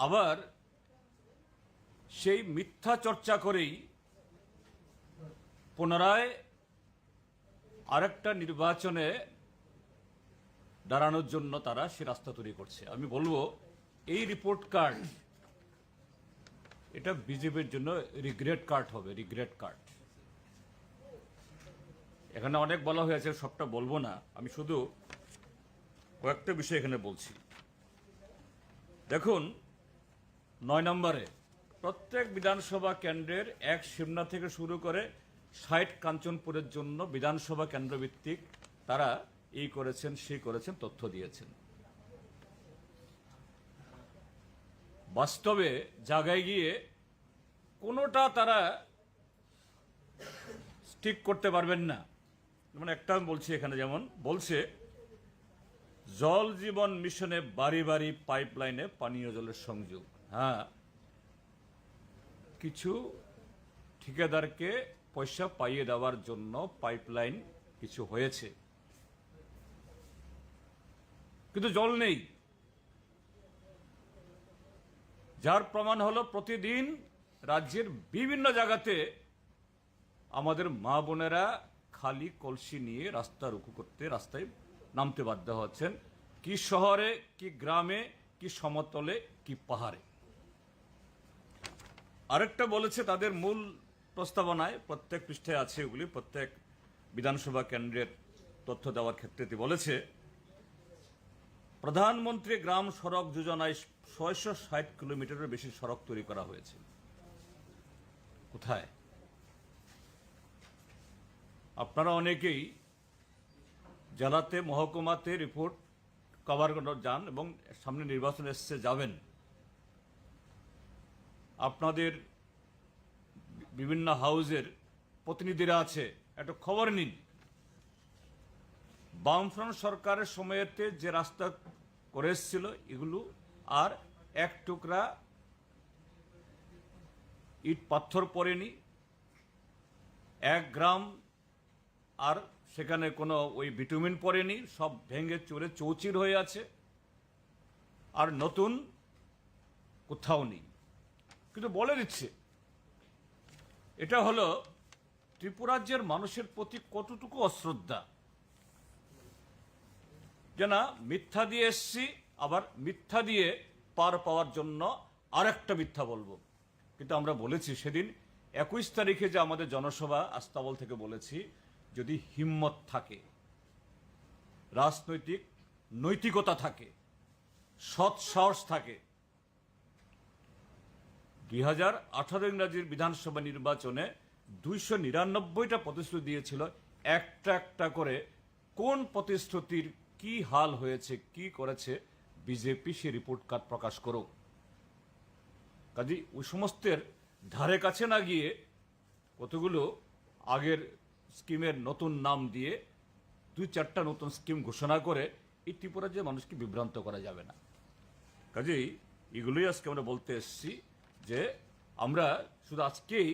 আবার সেই মিথ্যা চর্চা করেই পুনরায় আরেকটা নির্বাচনে দাঁড়ানোর জন্য তারা সে রাস্তা তৈরি করছে। আমি বলবো এই রিপোর্ট কার্ড এটা বিজেপির জন্য রিগ্রেট কার্ড হবে, রিগ্রেট কার্ড। এখানে অনেক বলা হয়েছে, সবটা বলবো না, আমি শুধু কয়েকটা বিষয় এখানে বলছি। দেখুন 9 নম্বরে প্রত্যেক বিধানসভা কেন্দ্রের এক সিমনা থেকে শুরু করে 60 কাঞ্চনপুরের জন্য বিধানসভা কেন্দ্র ভিত্তিক তারা এই করেছেন সেই করেছেন তথ্য দিয়েছেন। বাস্তবে জায়গায় গিয়ে কোনোটা তারা স্টিক করতে পারবেন না। যেমন একটা আমি বলছি এখানে, যেমন বলছে জল জীবন মিশনে বাড়ি বাড়ি পাইপলাইনে পানীয় জলের সংযোগ। হ্যাঁ, কিছু ঠিকাদারকে পয়সা পাইয়ে দেওয়ার জন্য পাইপলাইন কিছু হয়েছে, কিন্তু জল নেই। যার প্রমাণ হলো প্রতিদিন রাজ্যের বিভিন্ন জায়গাতে আমাদের মা বোনেরা খালি কলসি নিয়ে রাস্তা রুখু করতে, রাস্তায় নামতে বাধ্য হচ্ছেন, কি শহরে, কি গ্রামে, কি সমতলে, কি পাহাড়ে। আরেকটা বলেছে তাদের মূল প্রস্তাবনায়, প্রত্যেক পৃষ্ঠায় আছে এগুলি, প্রত্যেক বিধানসভা কেন্দ্রের তথ্য দেওয়ার ক্ষেত্রে বলেছে প্রধানমন্ত্রী গ্রাম সড়ক যোজনায় 660 কিলোমিটারের বেশি সড়ক তৈরি করা হয়েছে। কোথায়? আপনারা অনেকেই জেলাতে, মহকুমাতে রিপোর্ট কভার করে যান এবং সামনে নির্বাচন এসছে, যাবেন। আপনাদের বিভিন্ন হাউজের প্রতিনিধিরা আছে, একটা খবর নিন। বামফ্রন্ট সরকারের সময়েতে যে রাস্তা করে এসেছিল এগুলো আর এক টুকরা ইট পাথর পড়েনি, এক গ্রাম আর সেখানে কোনো ওই বিটুমিন পড়েনি, সব ভেঙে চুরে চৌচির হয়ে আছে, আর নতুন কোথাও নেই। কিন্তু বলে দিচ্ছে এটা হলো ত্রিপুরাজ্যের মানুষের প্রতি কতটুকু অশ্রদ্ধা, যে না মিথ্যা দিয়ে এসছি, আবার মিথ্যা দিয়ে পার পাওয়ার জন্য আরেকটা মিথ্যা বলবো। কিন্তু আমরা বলেছি সেদিন 21 তারিখে যে আমাদের জনসভা আস্তাবল থেকে বলেছি, যদি হিম্মত থাকে, রাজনৈতিক নৈতিকতা থাকে, সৎ সাহস থাকে, 2018 ইংরাজির বিধানসভা নির্বাচনে 299টা প্রতিশ্রুতি দিয়েছিল, একটা একটা করে কোন প্রতিশ্রুতির কি হাল হয়েছে, কি করেছে বিজেপি, সে রিপোর্ট কার্ড প্রকাশ করুক। কাজে ওই সমস্তের ধারে কাছে না গিয়ে কতগুলো আগের স্কিমের নতুন নাম দিয়ে 2-4টা নতুন স্কিম ঘোষণা করে এই ত্রিপুরা যে মানুষকে বিভ্রান্ত করা যাবে না। কাজেই এগুলোই আজকে আমরা বলতে এসেছি যে আমরা শুধু আজকেই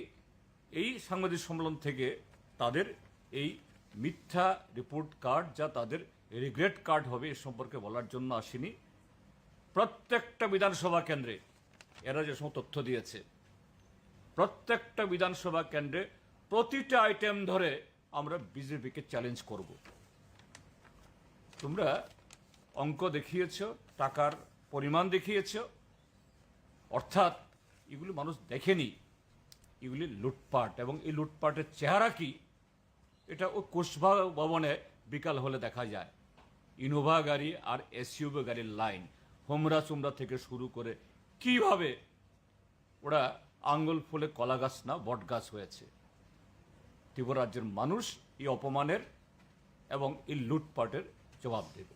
এই সাংবাদিক সম্মেলন থেকে তাদের এই মিথ্যা রিপোর্ট কার্ড, যা তাদের রিগ্রেট কার্ড হবে, এ সম্পর্কে বলার জন্য আসিনি। প্রত্যেকটা বিধানসভা কেন্দ্রে এরা যে সমস্ত তথ্য দিয়েছে, প্রত্যেকটা বিধানসভা কেন্দ্রে প্রতিটা আইটেম ধরে আমরা বিজেপিকে চ্যালেঞ্জ করব। তোমরা অঙ্ক দেখিয়েছ, টাকার পরিমাণ দেখিয়েছ, অর্থাৎ এগুলি মানুষ দেখেনি, এগুলি লুটপাট। এবং এই লুটপাটের চেহারা কি, এটা ওই কোষভা ভবনে বিকাল হলে দেখা যায়। ইনোভা গাড়ি আর এসইউভি গাড়ির লাইন, হোমরা চুমরা থেকে শুরু করে কিভাবে ওরা আঙ্গুল ফুলে কলা গাছ না বট গাছ হয়েছে। ত্রিপুরা রাজ্যের মানুষ এই অপমানের এবং এই লুটপাটের জবাব দেবে।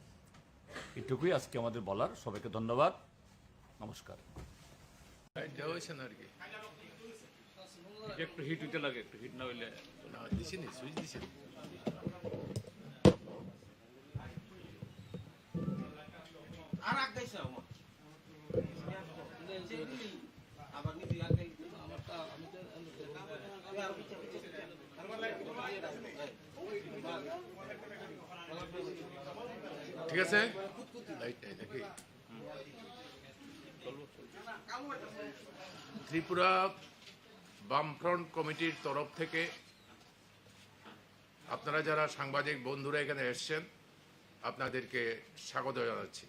এটুকুই আজকে আমাদের বলার। সবাইকে ধন্যবাদ, নমস্কার। একটু হিট হইতে লাগে, একটু হিট না হইলে ঠিক আছে। ত্রিপুরা বামফ্রন্ট কমিটির তরফ থেকে আপনারা যারা সাংবাদিক বন্ধুরা এখানে এসেছেন আপনাদেরকে স্বাগত জানাচ্ছি।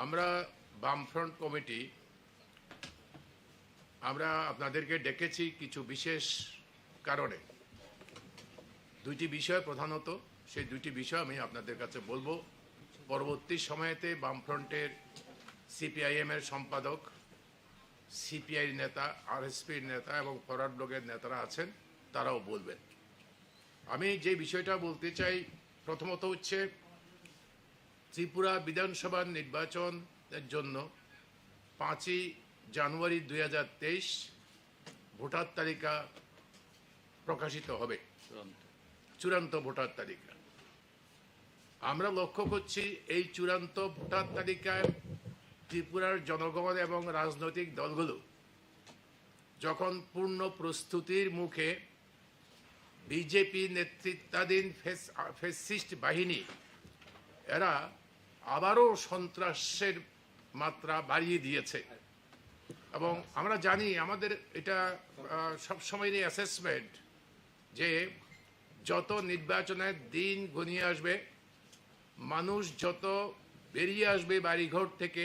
আমরা বামফ্রন্ট কমিটি আমরা আপনাদেরকে ডেকেছি কিছু বিশেষ কারণে। দুইটি বিষয় প্রধানত, সেই দুইটি বিষয় আমি আপনাদের কাছে বলবো। পরবর্তী সময়েতে বামফ্রন্টের সিপিআইএম এর সম্পাদক, সিপিআই নেতা, আরএসপির নেতা এবং ফরওয়ার্ড ব্লকের নেতারা আছেন, তারাও বলবেন। আমি যে বিষয়টা বলতে চাই প্রথমত হচ্ছে ত্রিপুরা বিধানসভা নির্বাচনের জন্য 5ই জানুয়ারি 2023 ভোটার তালিকা প্রকাশিত হবে, চূড়ান্ত ভোটার তালিকা। আমরা লক্ষ্য করছি এই চূড়ান্ত ভোটার তালিকায় ত্রিপুরার জনগণ এবং রাজনৈতিক দলগুলো যখন পূর্ণ প্রস্তুতির মুখে বিজেপি নেতৃত্বাধীন ফ্যাসিস্ট বাহিনী এরা আবারও সন্ত্রাসের মাত্রা বাড়িয়ে দিয়েছে। এবং আমরা জানি, আমাদের এটা সবসময় অ্যাসেসমেন্ট যে যত নির্বাচনের দিন ঘনিয়ে আসবে, মানুষ যত বেরিয়ে আসবে বাড়িঘর থেকে,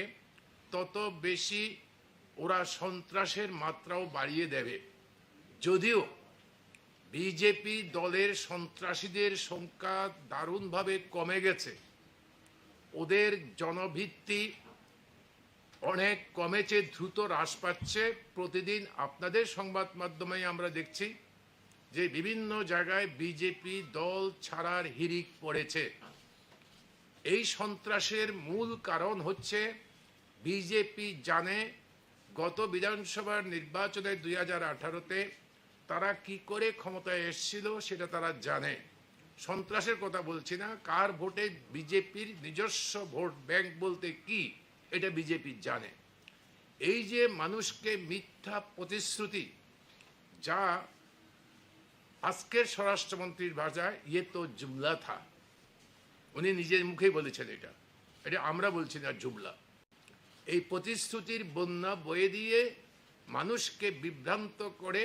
তত বেশি ওরা সন্ত্রাসের মাত্রাও বাড়িয়ে দেবে। যদিও বিজেপি দলের সন্ত্রাসীদের সংখ্যা দারুণভাবে কমে গেছে, ওদের জনভিত্তি অনেক কমেছে, দ্রুত হ্রাস পাচ্ছে। প্রতিদিন আপনাদের সংবাদ মাধ্যমে আমরা দেখছি যে বিভিন্ন জায়গায় বিজেপি দল ছাড়ার হিড়িক পড়েছে। এই সন্ত্রাসের মূল কারণ হচ্ছে বিজেপি জানে গত বিধানসভার নির্বাচনে 2018-তে তারা কি করে ক্ষমতায় এসেছিল সেটা তারা জানে। সন্ত্রাসের কথা বলছি না, কার ভোটে বিজেপির নিজস্ব ভোট ব্যাংক বলতে কি এটা বিজেপি জানে। এই যে মানুষকে মিথ্যা প্রতিশ্রুতি, যা আজকের স্বরাষ্ট্রমন্ত্রীর ভাষায় ইয়ে তো জুমলা থা, উনি নিজের মুখেই বলেছেন, এটা আমরা বলছি না, জুমলা। এই প্রতিশ্রুতির বন্যা বয়ে দিয়ে মানুষকে বিভ্রান্ত করে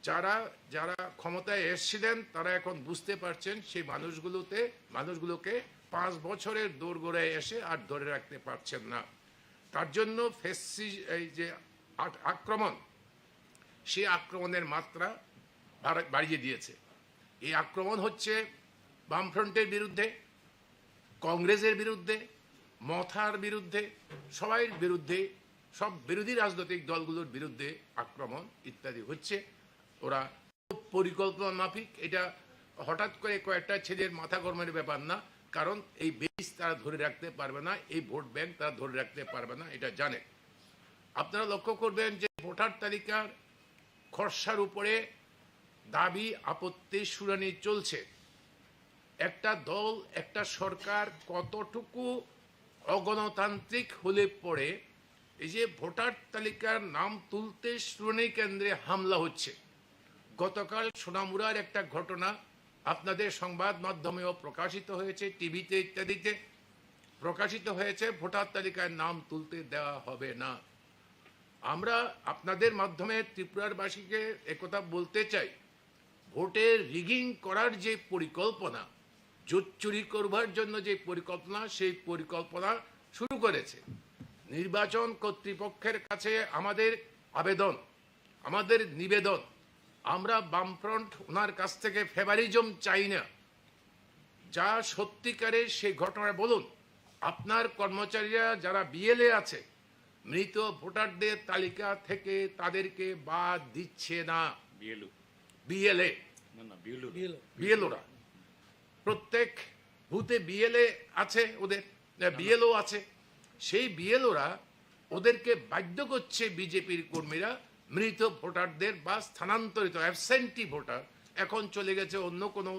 যারা যারা ক্ষমতায় এসেছিলেন তারা এখন বুঝতে পারছেন সেই মানুষগুলোকে 5 বছরের দোরগোড়ায় এসে আর ধরে রাখতে পারছেন না। তার জন্য এই যে আক্রমণ, সেই আক্রমণের মাত্রা বাড়িয়ে দিয়েছে। এই আক্রমণ হচ্ছে বামফ্রন্টের বিরুদ্ধে, কংগ্রেসের বিরুদ্ধে, মথার বিরুদ্ধে, সবাই বিরুদ্ধে, সব বিরোধী রাজনৈতিক দলগুলোর বিরুদ্ধে আক্রমণ ইত্যাদি হচ্ছে। ওরা পরিকল্পনা মাফিক, এটা হঠাৎ করে কয়েকটা ছেলের মাথা গরমের ব্যাপার না, কারণ এই বেস তারা ধরে রাখতে পারবে না, এই ভোট ব্যাংক তারা ধরে রাখতে পারবে না, এটা জানে। আপনারা লক্ষ্য করবেন যে ভোটার তালিকার খসড়ার উপরে দাবি আপত্তি শুনানি চলছে। একটা দল, একটা সরকার কতটুকু অগণতান্ত্রিক হলে পরে এই যে ভোটার তালিকার নাম তুলতে শুনানি কেন্দ্রে হামলা হচ্ছে। গতকাল সোনামুড়ার একটা ঘটনা আপনাদের সংবাদ মাধ্যমেও প্রকাশিত হয়েছে, টিভিতে ইত্যাদিতে প্রকাশিত হয়েছে। ভোটার তালিকায় নাম তুলতে দেওয়া হবে না। আমরা আপনাদের মাধ্যমে ত্রিপুরারবাসীকে একথা বলতে চাই, ভোটের রিগিং করার যে পরিকল্পনা, জোট চুরি করবার জন্য যে পরিকল্পনা, সেই পরিকল্পনা শুরু করেছে। নির্বাচন কর্তৃপক্ষের কাছে আমাদের আবেদন, আমাদের নিবেদন, আমরা বামফ্রন্ট ওনার কাছ থেকে ফেভারিজম চাই না। যা সত্যিকারের সেই ঘটনা বলুন। আপনার কর্মচারীরা যারা বিএলএ আছে, মৃত ভোটারদের তালিকা থেকে তাদেরকে বাদ দিচ্ছে না। বিএলওরা প্রত্যেক বুথে বিএলএ আছে, ওদের বিএলও আছে। সেই বিএলওরা ওদেরকে বাধ্য করছে বিজেপির কর্মীরা মৃত ভোটারদের বা স্থানান্তরিত অ্যাবসেন্টি ভোটার এখন চলে গেছে অন্য কোনো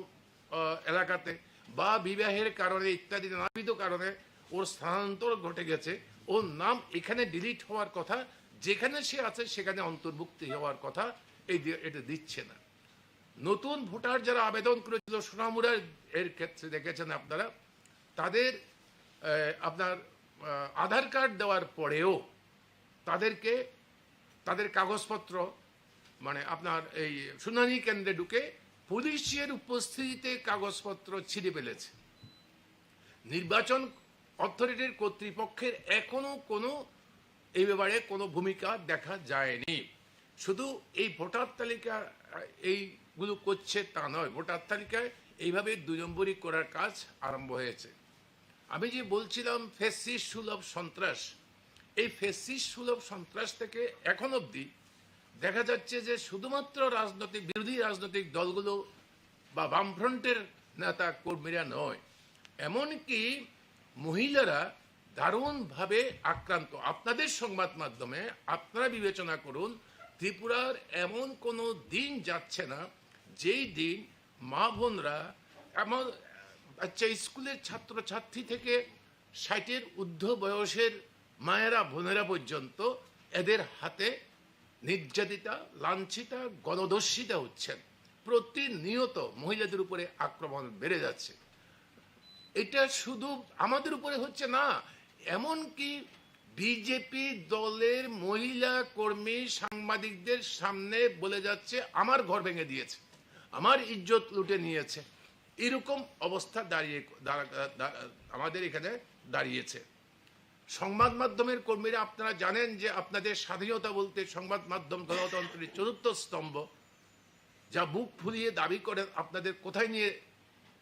এলাকাতে, বা বিবাহের কারণে ইত্যাদি নানাবিধ কারণে ওর স্থানান্তর ঘটে গেছে, ওর নাম এখানে ডিলিট হওয়ার কথা, যেখানে সে আছে সেখানে অন্তর্ভুক্তি হওয়ার কথা, এটা দিচ্ছে না। নতুন ভোটার যারা আবেদন করেছিল সোনামুড়ার এর ক্ষেত্রে দেখেছেন আপনারা, তাদের আপনার আধার কার্ড দেওয়ার পরেও তাদেরকে তাদের কাগজপত্র মানে আপনার এই শুনানি কেন্দ্রে ঢুকে পুলিশের উপস্থিতিতে কাগজপত্র ছিঁড়ে ফেলেছে। নির্বাচন অথরিটির কর্তৃপক্ষের এখনো কোনো এই ব্যাপারে কোনো ভূমিকা দেখা যায়নি। শুধু এই ভোটার তালিকা এইগুলো করছে তা নয়, ভোটার তালিকায় এইভাবে 2 নম্বরই করার কাজ আরম্ভ হয়েছে। আমি যে বলছিলাম ফ্যাসিস্ট সুলভ সন্ত্রাস, এই ফ্যাসিস্ট সুলভ সন্ত্রাস থেকে এখন অবধি দেখা যাচ্ছে যে শুধুমাত্র বিরোধী রাজনৈতিক দলগুলো বা বামফ্রন্টের নেতা কর্মীরা নয়, এমনকি মহিলারা দারুণভাবে আক্রান্ত। আপনাদের সংবাদ মাধ্যমে আপনারা বিবেচনা করুন, ত্রিপুরার এমন কোনো দিন যাচ্ছে না যেই দিন মা বোনরা এমন স্কুলের ছাত্রছাত্রী থেকে 60-এর ঊর্ধ্ব বয়সের মায়েরা বোনেরা পর্যন্ত এদের হাতে নির্যাতিতা, লাঞ্ছিতা, গণধর্ষিতা হচ্ছেন। প্রতিনিয়ত মহিলাদের উপরে আক্রমণ বেড়ে যাচ্ছে। এটা শুধু আমাদের উপরে হচ্ছে না, এমনকি বিজেপি দলের মহিলা কর্মী সাংবাদিকদের সামনে বলে যাচ্ছে আমার ঘর ভেঙে দিয়েছে, আমার ইজ্জত লুটে নিয়েছে। এরকম অবস্থা আমাদের এখানে দাঁড়িয়েছে। সংবাদ মাধ্যমের কর্মীরা আপনারা জানেন যে আপনাদের স্বাধীনতা বলতে সংবাদ মাধ্যম গণতন্ত্রের 4র্থ স্তম্ভ, যা বুক ফুলিয়ে দাবি করেন আপনাদের কোথায় নিয়ে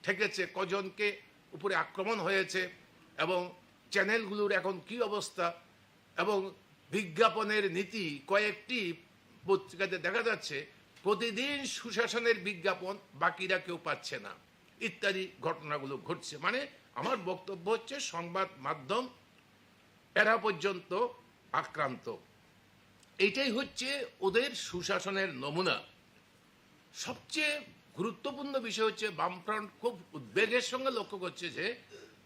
ঠেকেছে, কজনকে উপরে আক্রমণ হয়েছে এবং চ্যানেলগুলোর এখন কি অবস্থা, এবং বিজ্ঞাপনের নীতি কয়েকটি পত্রিকাতে দেখা যাচ্ছে প্রতিদিন সুশাসনের বিজ্ঞাপন বাকিরা কেউ পাচ্ছে না, ইত্যাদি ঘটনাগুলো ঘটছে। মানে আমার বক্তব্য হচ্ছে সংবাদ মাধ্যম এরা পর্যন্ত আক্রান্ত। এইটাই হচ্ছে ওদের সুশাসনের নমুনা। সবচেয়ে গুরুত্বপূর্ণ বিষয় হচ্ছে বামফ্রন্ট খুব উদ্বেগের সঙ্গে লক্ষ্য করছে যে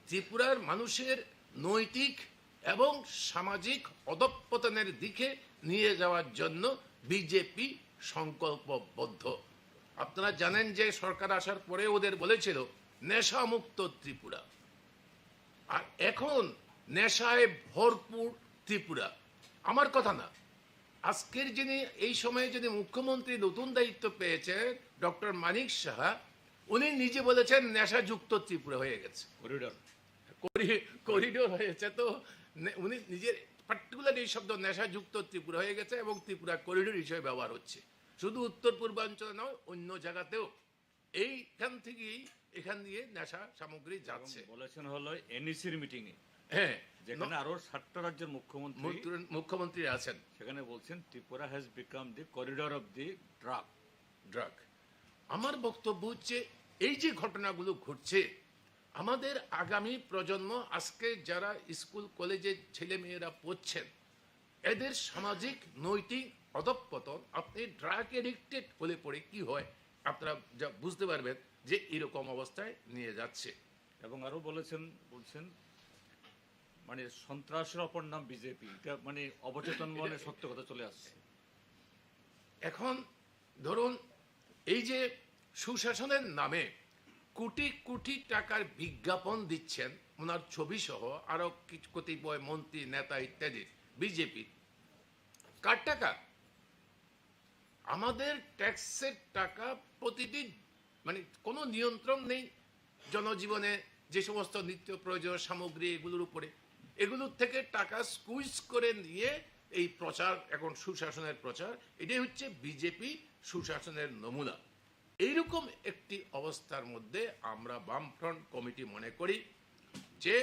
ত্রিপুরার মানুষের নৈতিক এবং সামাজিক অধঃপতনের দিকে নিয়ে যাওয়ার জন্য বিজেপি সংকল্পবদ্ধ। আপনারা জানেন যে সরকার আসার পরে ওদের বলেছিল নেশামুক্ত ত্রিপুরা, আর এখন নেশায় ভরপুর ত্রিপুরা। আমার কথা না, আজকের যিনি এই সময়ে যিনি মুখ্যমন্ত্রী নতুন দায়িত্ব পেয়েছেন ডক্টর মানিক সাহা, উনি নিজে বলেছেন নেশাযুক্ত ত্রিপুরা হয়ে গেছে, করিডোর হয়েছে। তো উনি নিজের পার্টিকুলার এই শব্দ নেশাযুক্ত ত্রিপুরা হয়ে গেছে এবং ত্রিপুরা করিডোর হিসেবে ব্যবহার হচ্ছে। শুধু উত্তর পূর্বাঞ্চলে নয়, অন্য জায়গাতেও এইখান থেকেই এখান দিয়ে নেশা সামগ্রী যাচ্ছে। বলেছেন হলো এনইসির মিটিং এ, হ্যাঁ, যেখানে আরো 7টা রাজ্যের মুখ্যমন্ত্রী আছেন, সেখানে বলছেন Tripura has become the corridor of the drug. আমার বক্তব্য হচ্ছে এই যে ঘটনাগুলো ঘটছে, আমাদের আগামী প্রজন্ম, আজকে যারা স্কুল কলেজে ছেলে মেয়েরা পড়ছেন, এদের সামাজিক নৈতিক অধঃপতন, আপনি ড্রাগ এডিক্টেড হলে পরে কি হয় আপনারা যা বুঝতে পারবেন যে এরকম অবস্থায় নিয়ে যাচ্ছে। এবং আরো বলছেন মানে সন্ত্রাসের অপর নাম বিজেপি, এটা মানে অবচেতন মনে সত্য কথা চলে আসছে। এখন ধরুন এই যে সুশাসনের নামে কোটি কোটি টাকার বিজ্ঞাপন দিচ্ছেন ওনার ছবি সহ আরো কিছু কতিপয় মন্ত্রী নেতা ইত্যাদি, বিজেপি কার টাকা? আমাদের ট্যাক্সের টাকা প্রতিদিন, মানে কোনো নিয়ন্ত্রণ নেই জনজীবনে যে সমস্ত নিত্য প্রয়োজন সামগ্রী এগুলোর উপরে, এগুলোর থেকে টাকা স্কুইজ করে নিয়ে এই প্রচার, এখন সুশাসনের প্রচার, এটাই হচ্ছে বিজেপি সুশাসনের নমুনা। এইরকম একটি অবস্থার মধ্যে আমরা বামফ্রন্ট কমিটি মনে করি যে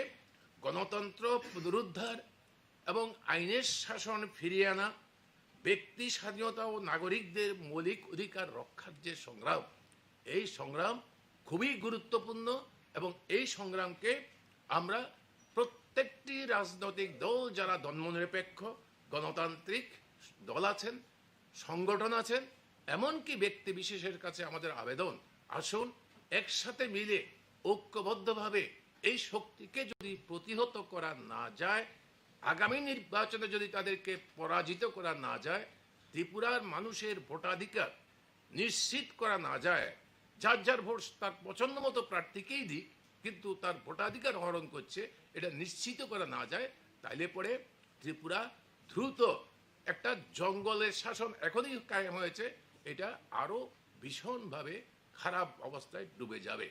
গণতন্ত্র পুনরুদ্ধার এবং আইনের শাসন ফিরিয়ে আনা, ব্যক্তি স্বাধীনতা ও নাগরিকদের মৌলিক অধিকার রক্ষার যে সংগ্রাম, এই সংগ্রাম খুবই গুরুত্বপূর্ণ এবং এই সংগ্রামকে আমরা প্রত্যেকটি রাজনৈতিক দল, যারা ধর্মনিরপেক্ষ গণতান্ত্রিক দল আছেন, সংগঠন আছেন, এমনকি ব্যক্তি বিশেষের কাছে আমাদের আবেদন, আসুন একসাথে মিলে ঐক্যবদ্ধভাবে এই শক্তিকে যদি প্রতিহত করা না যায়, আগামী নির্বাচনে যদি তাদেরকে পরাজিত করা না যায়, ত্রিপুরার মানুষের ভোটাধিকার নিশ্চিত করা না যায়, যার যার ভোট তার পছন্দ মতো প্রার্থীকেই দিক, কিন্তু তার ভোটাধিকার হরণ করছে, এটা নিশ্চিত করা না যায়, তাইলে পরে ত্রিপুরা দ্রুত একটা জঙ্গলের শাসন এখনই কায়েম হয়েছে, এটা আরো ভীষণভাবে খারাপ অবস্থায় ডুবে যাবে।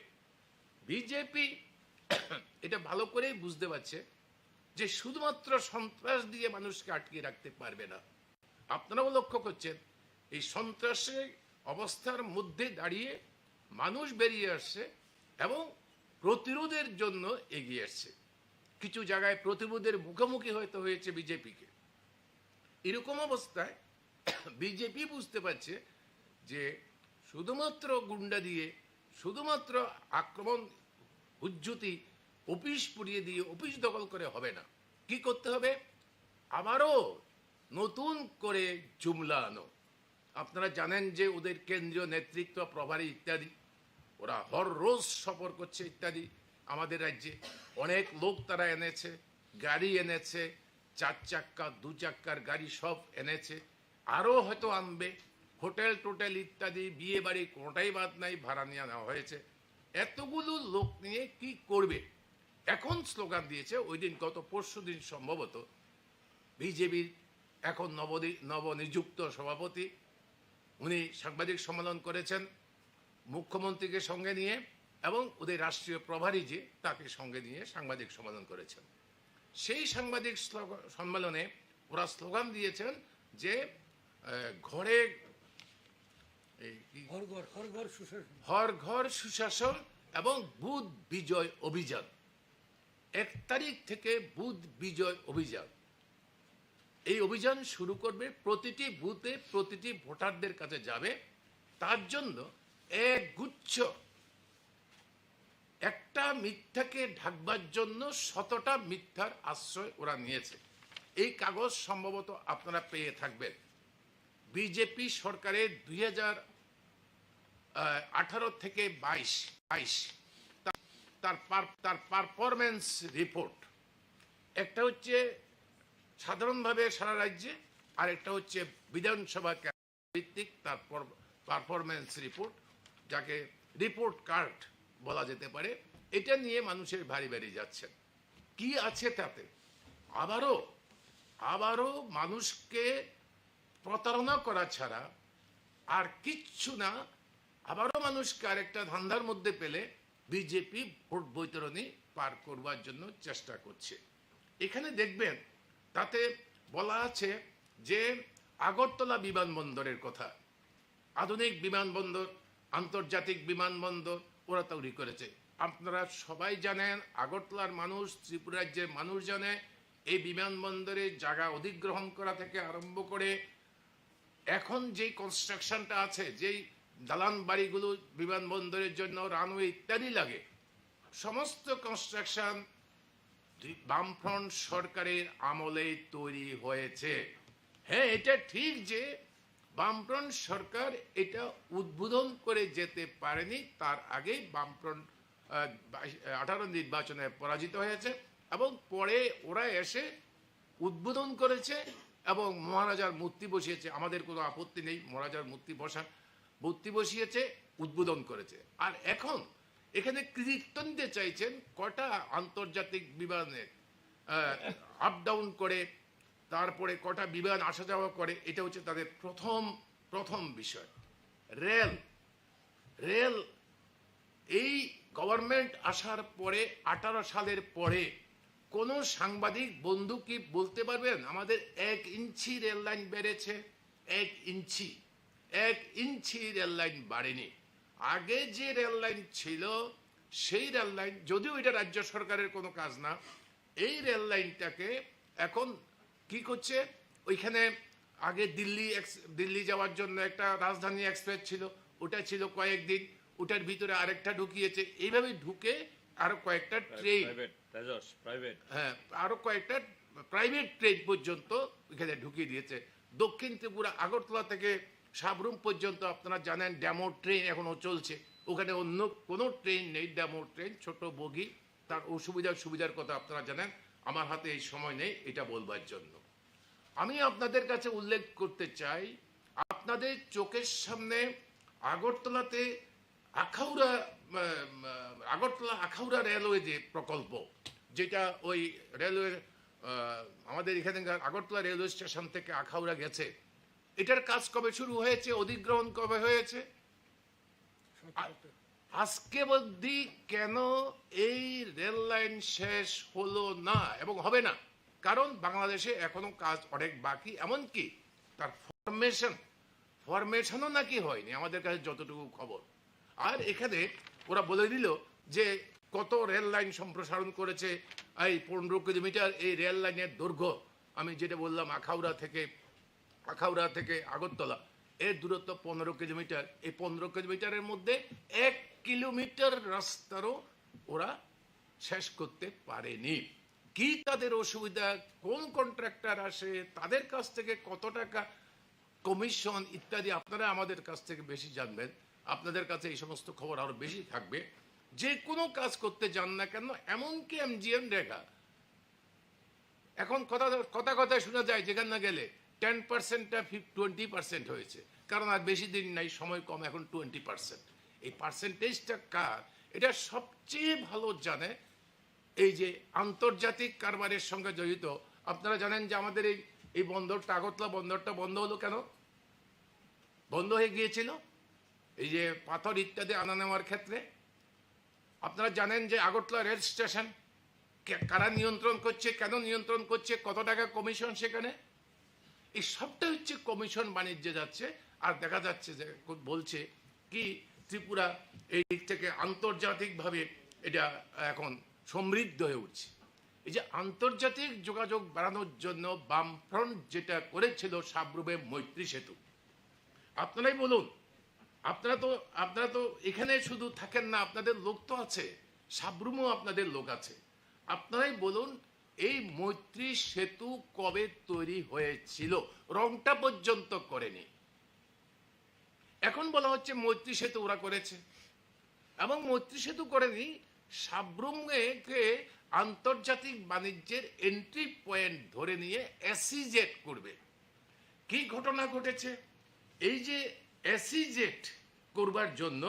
বিজেপি এটা ভালো করেই বুঝতে পারছে যে শুধুমাত্র সন্ত্রাস দিয়ে মানুষকে আটকে রাখতে পারবে না। আপনারাও লক্ষ্য করছেন এই সন্ত্রাসের অবস্থার মধ্যে দাঁড়িয়ে মানুষ বেরিয়ে আসছে এবং প্রতিরোধের জন্য এগিয়ে আসছে। কিছু জায়গায় প্রতিরোধের মুখোমুখি হয়তো হয়েছে বিজেপিকে। এরকম অবস্থায় বিজেপি বুঝতে পারছে যে শুধুমাত্র গুন্ডা দিয়ে, শুধুমাত্র আক্রমণ, হুজ্জুতি, অফিস পুড়িয়ে দিয়ে অফিস দখল করে হবে না। কি করতে হবে? আবারও নতুন করে জুমলা আনো। আপনারা জানেন যে ওদের কেন্দ্রীয় নেতৃত্ব, প্রভারী ইত্যাদি, ওরা হর রোজ সফর করছে ইত্যাদি। আমাদের রাজ্যে অনেক লোক তারা এনেছে, গাড়ি এনেছে, 4 চাক্কা 2 চাক্কার গাড়ি সব এনেছে, আরও হয়তো আনবে। হোটেল টোটেল ইত্যাদি, বিয়ে বাড়ি কোনোটাই বাদ নাই, ভাড়া নিয়ে নেওয়া হয়েছে। এতগুলো লোক নিয়ে কি করবে? এখন স্লোগান দিয়েছে, ওই দিন গত পরশু দিন সম্ভবত বিজেপির এখন নবনিযুক্ত সভাপতি, উনি সাংবাদিক সম্মেলন করেছেন মুখ্যমন্ত্রীকে সঙ্গে নিয়ে, এবং ওদের রাষ্ট্রীয় প্রভারী যে তাকে সঙ্গে নিয়ে সাংবাদিক সম্মেলন করেছেন। সেই সাংবাদিক সম্মেলনে ওরা স্লোগান দিয়েছেন যে ঘরে হর ঘর সুশাসন এবং বুথ বিজয় অভিযান। 1 তারিখ থেকে বুথ বিজয় অভিযান, এই অভিযান শুরু করবে। প্রতিটি বুথে প্রতিটি ভোটারদের কাছে যাবে। তার জন্য এক গুচ্ছ, একটা মিথ্যাকে ঢাকবার জন্য 100টা মিথ্যার আশ্রয় ওরা নিয়েছে। এই কাগজ সম্ভবত আপনারা পেয়ে থাকবেন। বিজেপি সরকারের 2018 থেকে 22 তার পারফরমেন্স রিপোর্ট, একটা হচ্ছে সাধারণভাবে সারা রাজ্যে, আর একটা হচ্ছে বিধানসভা ভিত্তিক তার পারফরমেন্স রিপোর্ট, যাকে রিপোর্ট কার্ড বলা যেতে পারে। এটা নিয়ে মানুষের ভারী ভারী যাচ্ছেন। কি আছে তাতে? আবারও মানুষকে প্রতারণা করা ছাড়া আর কিচ্ছু না। আবারও মানুষকে আরেকটা ধান্দার মধ্যে পেলে বিজেপি ভোট বৈতরণী পার করবার জন্য চেষ্টা করছে। এখানে দেখবেন তাতে বলা আছে যে আগরতলা বিমানবন্দরের কথা, আধুনিক বিমানবন্দর, আন্তর্জাতিক বিমানবন্দর ওরা তৈরি করেছে। আপনারা সবাই জানেন, আগরতলার মানুষ, ত্রিপুরা রাজ্যের মানুষ জানে, এই বিমানবন্দরে জায়গা অধিগ্রহণ করা থেকে আরম্ভ করে এখন যেই কনস্ট্রাকশনটা আছে, যেই দালান বাড়িগুলো বিমানবন্দরের জন্য, রানওয়ে ইত্যাদি লাগে, সমস্ত কনস্ট্রাকশন বামফ্রন্ট সরকারের আমলে তৈরি হয়েছে। হ্যাঁ, এটা ঠিক যে বামফ্রন্ট সরকার এটা উদ্বোধন করে যেতে পারেনি, তার আগেই বামফ্রন্ট 18 নির্বাচনে পরাজিত হয়েছে, এবং পরে ওরা এসে উদ্বোধন করেছে এবং মহারাজার মূর্তি বসিয়েছে। আমাদের কোনো আপত্তি নেই, মহারাজার মূর্তি বসিয়েছে, উদ্বোধন করেছে। আর এখন এখানে কৃতিত্ব নিতে চাইছেন কটা আন্তর্জাতিক বিমানে আপ ডাউন করে, তারপরে কটা বিমান আসা যাওয়া করে। এটা হচ্ছে তাদের প্রথম বিষয়। রেল এই গভর্নমেন্ট আসার পরে 18 সালের পরে কোন সাংবাদিক বন্ধু কি বলতে পারবেন আমাদের 1 ইঞ্চি রেল লাইন বেড়েছে? 1 ইঞ্চি রেল লাইন বাড়েনি। আগে যে রেল লাইন ছিল সেই রেল লাইন, যদিও এটা রাজ্য সরকারের কোনো কাজ না, এই রেল লাইনটাকে এখন কি করছে, ওইখানে আগে দিল্লি যাওয়ার জন্য একটা রাজধানী এক্সপ্রেস ছিল, ওটা ছিল কয়েকদিন, ওটার ভিতরে আরেকটা ঢুকিয়েছে, এইভাবে ঢুকে আরো কয়েকটা ট্রেন, হ্যাঁ, আরো কয়েকটা প্রাইভেট ট্রেন পর্যন্ত এখানে ঢুকিয়ে দিয়েছে। দক্ষিণ ত্রিপুরা আগরতলা থেকে সাবরুম পর্যন্ত আপনারা জানেন ড্যামো ট্রেন এখনো চলছে, ওখানে অন্য কোনো ট্রেন নেই, ড্যামো ট্রেন, ছোট বগি। তার সুবিধার কথা আপনারা জানেন, আমার হাতে এই সময় নেই এটা বলবার জন্য। আমি আপনাদের কাছে উল্লেখ করতে চাই, আপনাদের চোখের সামনে আগরতলা আখাউড়া রেলওয়ে যে প্রকল্প, যেটা ওই রেলওয়ে আমাদের এখানে আগরতলা রেলওয়ে স্টেশন থেকে আখাউড়া গেছে, এটার কাজ কবে শুরু হয়েছে, অধিগ্রহণ কবে হয়েছে? আজকে অবধি কেন এই রেল লাইন শেষ হলো না এবং হবে না? কারণ বাংলাদেশে এখনো কাজ অনেক বাকি, এমনকি তার ফরমেশনও নাকি হয়নি আমাদের কাছে যতটুকু খবর। আর এখানে ওরা বলে দিল যে কত রেল লাইন সম্প্রসারণ করেছে, এই 15 কিলোমিটার এই রেল লাইনের দৈর্ঘ্য। আমি যেটা বললাম আখাউড়া থেকে আগরতলা এর দূরত্ব 15 কিলোমিটার। এই 15 কিলোমিটারের মধ্যে 1 কিলোমিটার রাস্তারও ওরা শেষ করতে পারেনি। কি তাদের অসুবিধা, কোন কন্ট্রাক্টর আসে, তাদের কাছ থেকে কত টাকা কমিশন ইত্যাদি আপনারা আমাদের কাছ থেকে বেশি জানবেন, আপনাদের কাছে এই সমস্ত খবর আরো বেশি থাকবে। যে কোনো কাজ করতে যান না কেন, এমনকি এমজিএম রেখা, এখন কথায় শোনা যায় যেখানে না গেলে 10%টা 20% হয়েছে, কারণ আর বেশি দিন নাই, সময় কম, এখন 20%। এই পার্সেন্টেজটা কার, এটা সবচেয়ে ভালো জানে এই যে আন্তর্জাতিক কারবারের সঙ্গে জড়িত। আপনারা জানেন যে আমাদের এই বন্দরটা, আগরতলা বন্দরটা বন্ধ হলো কেন? বন্ধ হয়ে গিয়েছিল এই যে পাথর ইত্যাদি আনা নেওয়ার ক্ষেত্রে। আপনারা জানেন যে আগরতলা রেল স্টেশন কারা নিয়ন্ত্রণ করছে, কেন নিয়ন্ত্রণ করছে, কত টাকা কমিশন সেখানে, এই সবটা হচ্ছে কমিশন বাণিজ্যে যাচ্ছে। আর দেখা যাচ্ছে যে বলছে কি ত্রিপুরা এই দিক থেকে আন্তর্জাতিকভাবে এটা এখন সমৃদ্ধ হয়ে উঠছে। এই যে আন্তর্জাতিক যোগাযোগ বাড়ানোর জন্য বামফ্রন্ট যেটা করেছিল সাবরুমে মৈত্রী সেতু, আপনারাই বলুন, আপনারা তো এখানে শুধু থাকেন না, আপনাদের লোক তো আছে, সাবরুমেও আপনাদের লোক আছে। আপনারাই বলুন এই মৈত্রী সেতু কবে তৈরি হয়েছিল? রংটা পর্যন্ত করেনি। এখন বলা হচ্ছে মৈত্রী সেতু ওরা করেছে, এবং মৈত্রী সেতু করেনি, সাবরুমকে আন্তর্জাতিক বাণিজ্যের এন্ট্রি পয়েন্ট ধরে নিয়ে এসিজেট করবে। কি ঘটনা ঘটেছে? এই যে এসিজেট করবার জন্য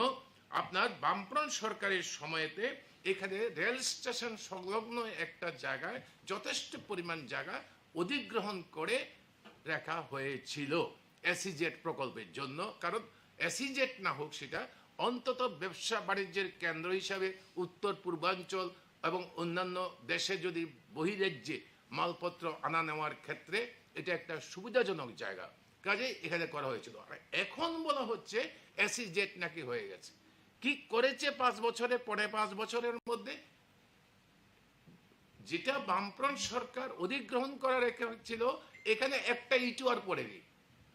আপনার বামফ্রন্ট সরকারের সময়তে এখানে রেল স্টেশন সংলগ্ন একটা জায়গায় যথেষ্ট পরিমাণ জায়গা অধিগ্রহণ করে রাখা হয়েছিল এসিজেট প্রকল্পের জন্য। কারণ এসিজেট না হোক, সেটা অন্তত ব্যবসা বাণিজ্যের কেন্দ্র হিসাবে উত্তর পূর্বাঞ্চল এবং অন্যান্য দেশে যদি বহিরাজ্যে মালপত্র আনা নেওয়ার ক্ষেত্রে এটা একটা সুবিধাজনক জায়গা, কাজে এখানে করা হয়েছিল। আর এখন বলা হচ্ছে এসিজেট নাকি হয়ে গেছে। কি করেছে 5 বছরে, 5.5 বছরের মধ্যে? যেটা বামফ্রন্ট সরকার অধিগ্রহণ করা রেখেছিল, এখানে একটা ইটু আর পড়েনি,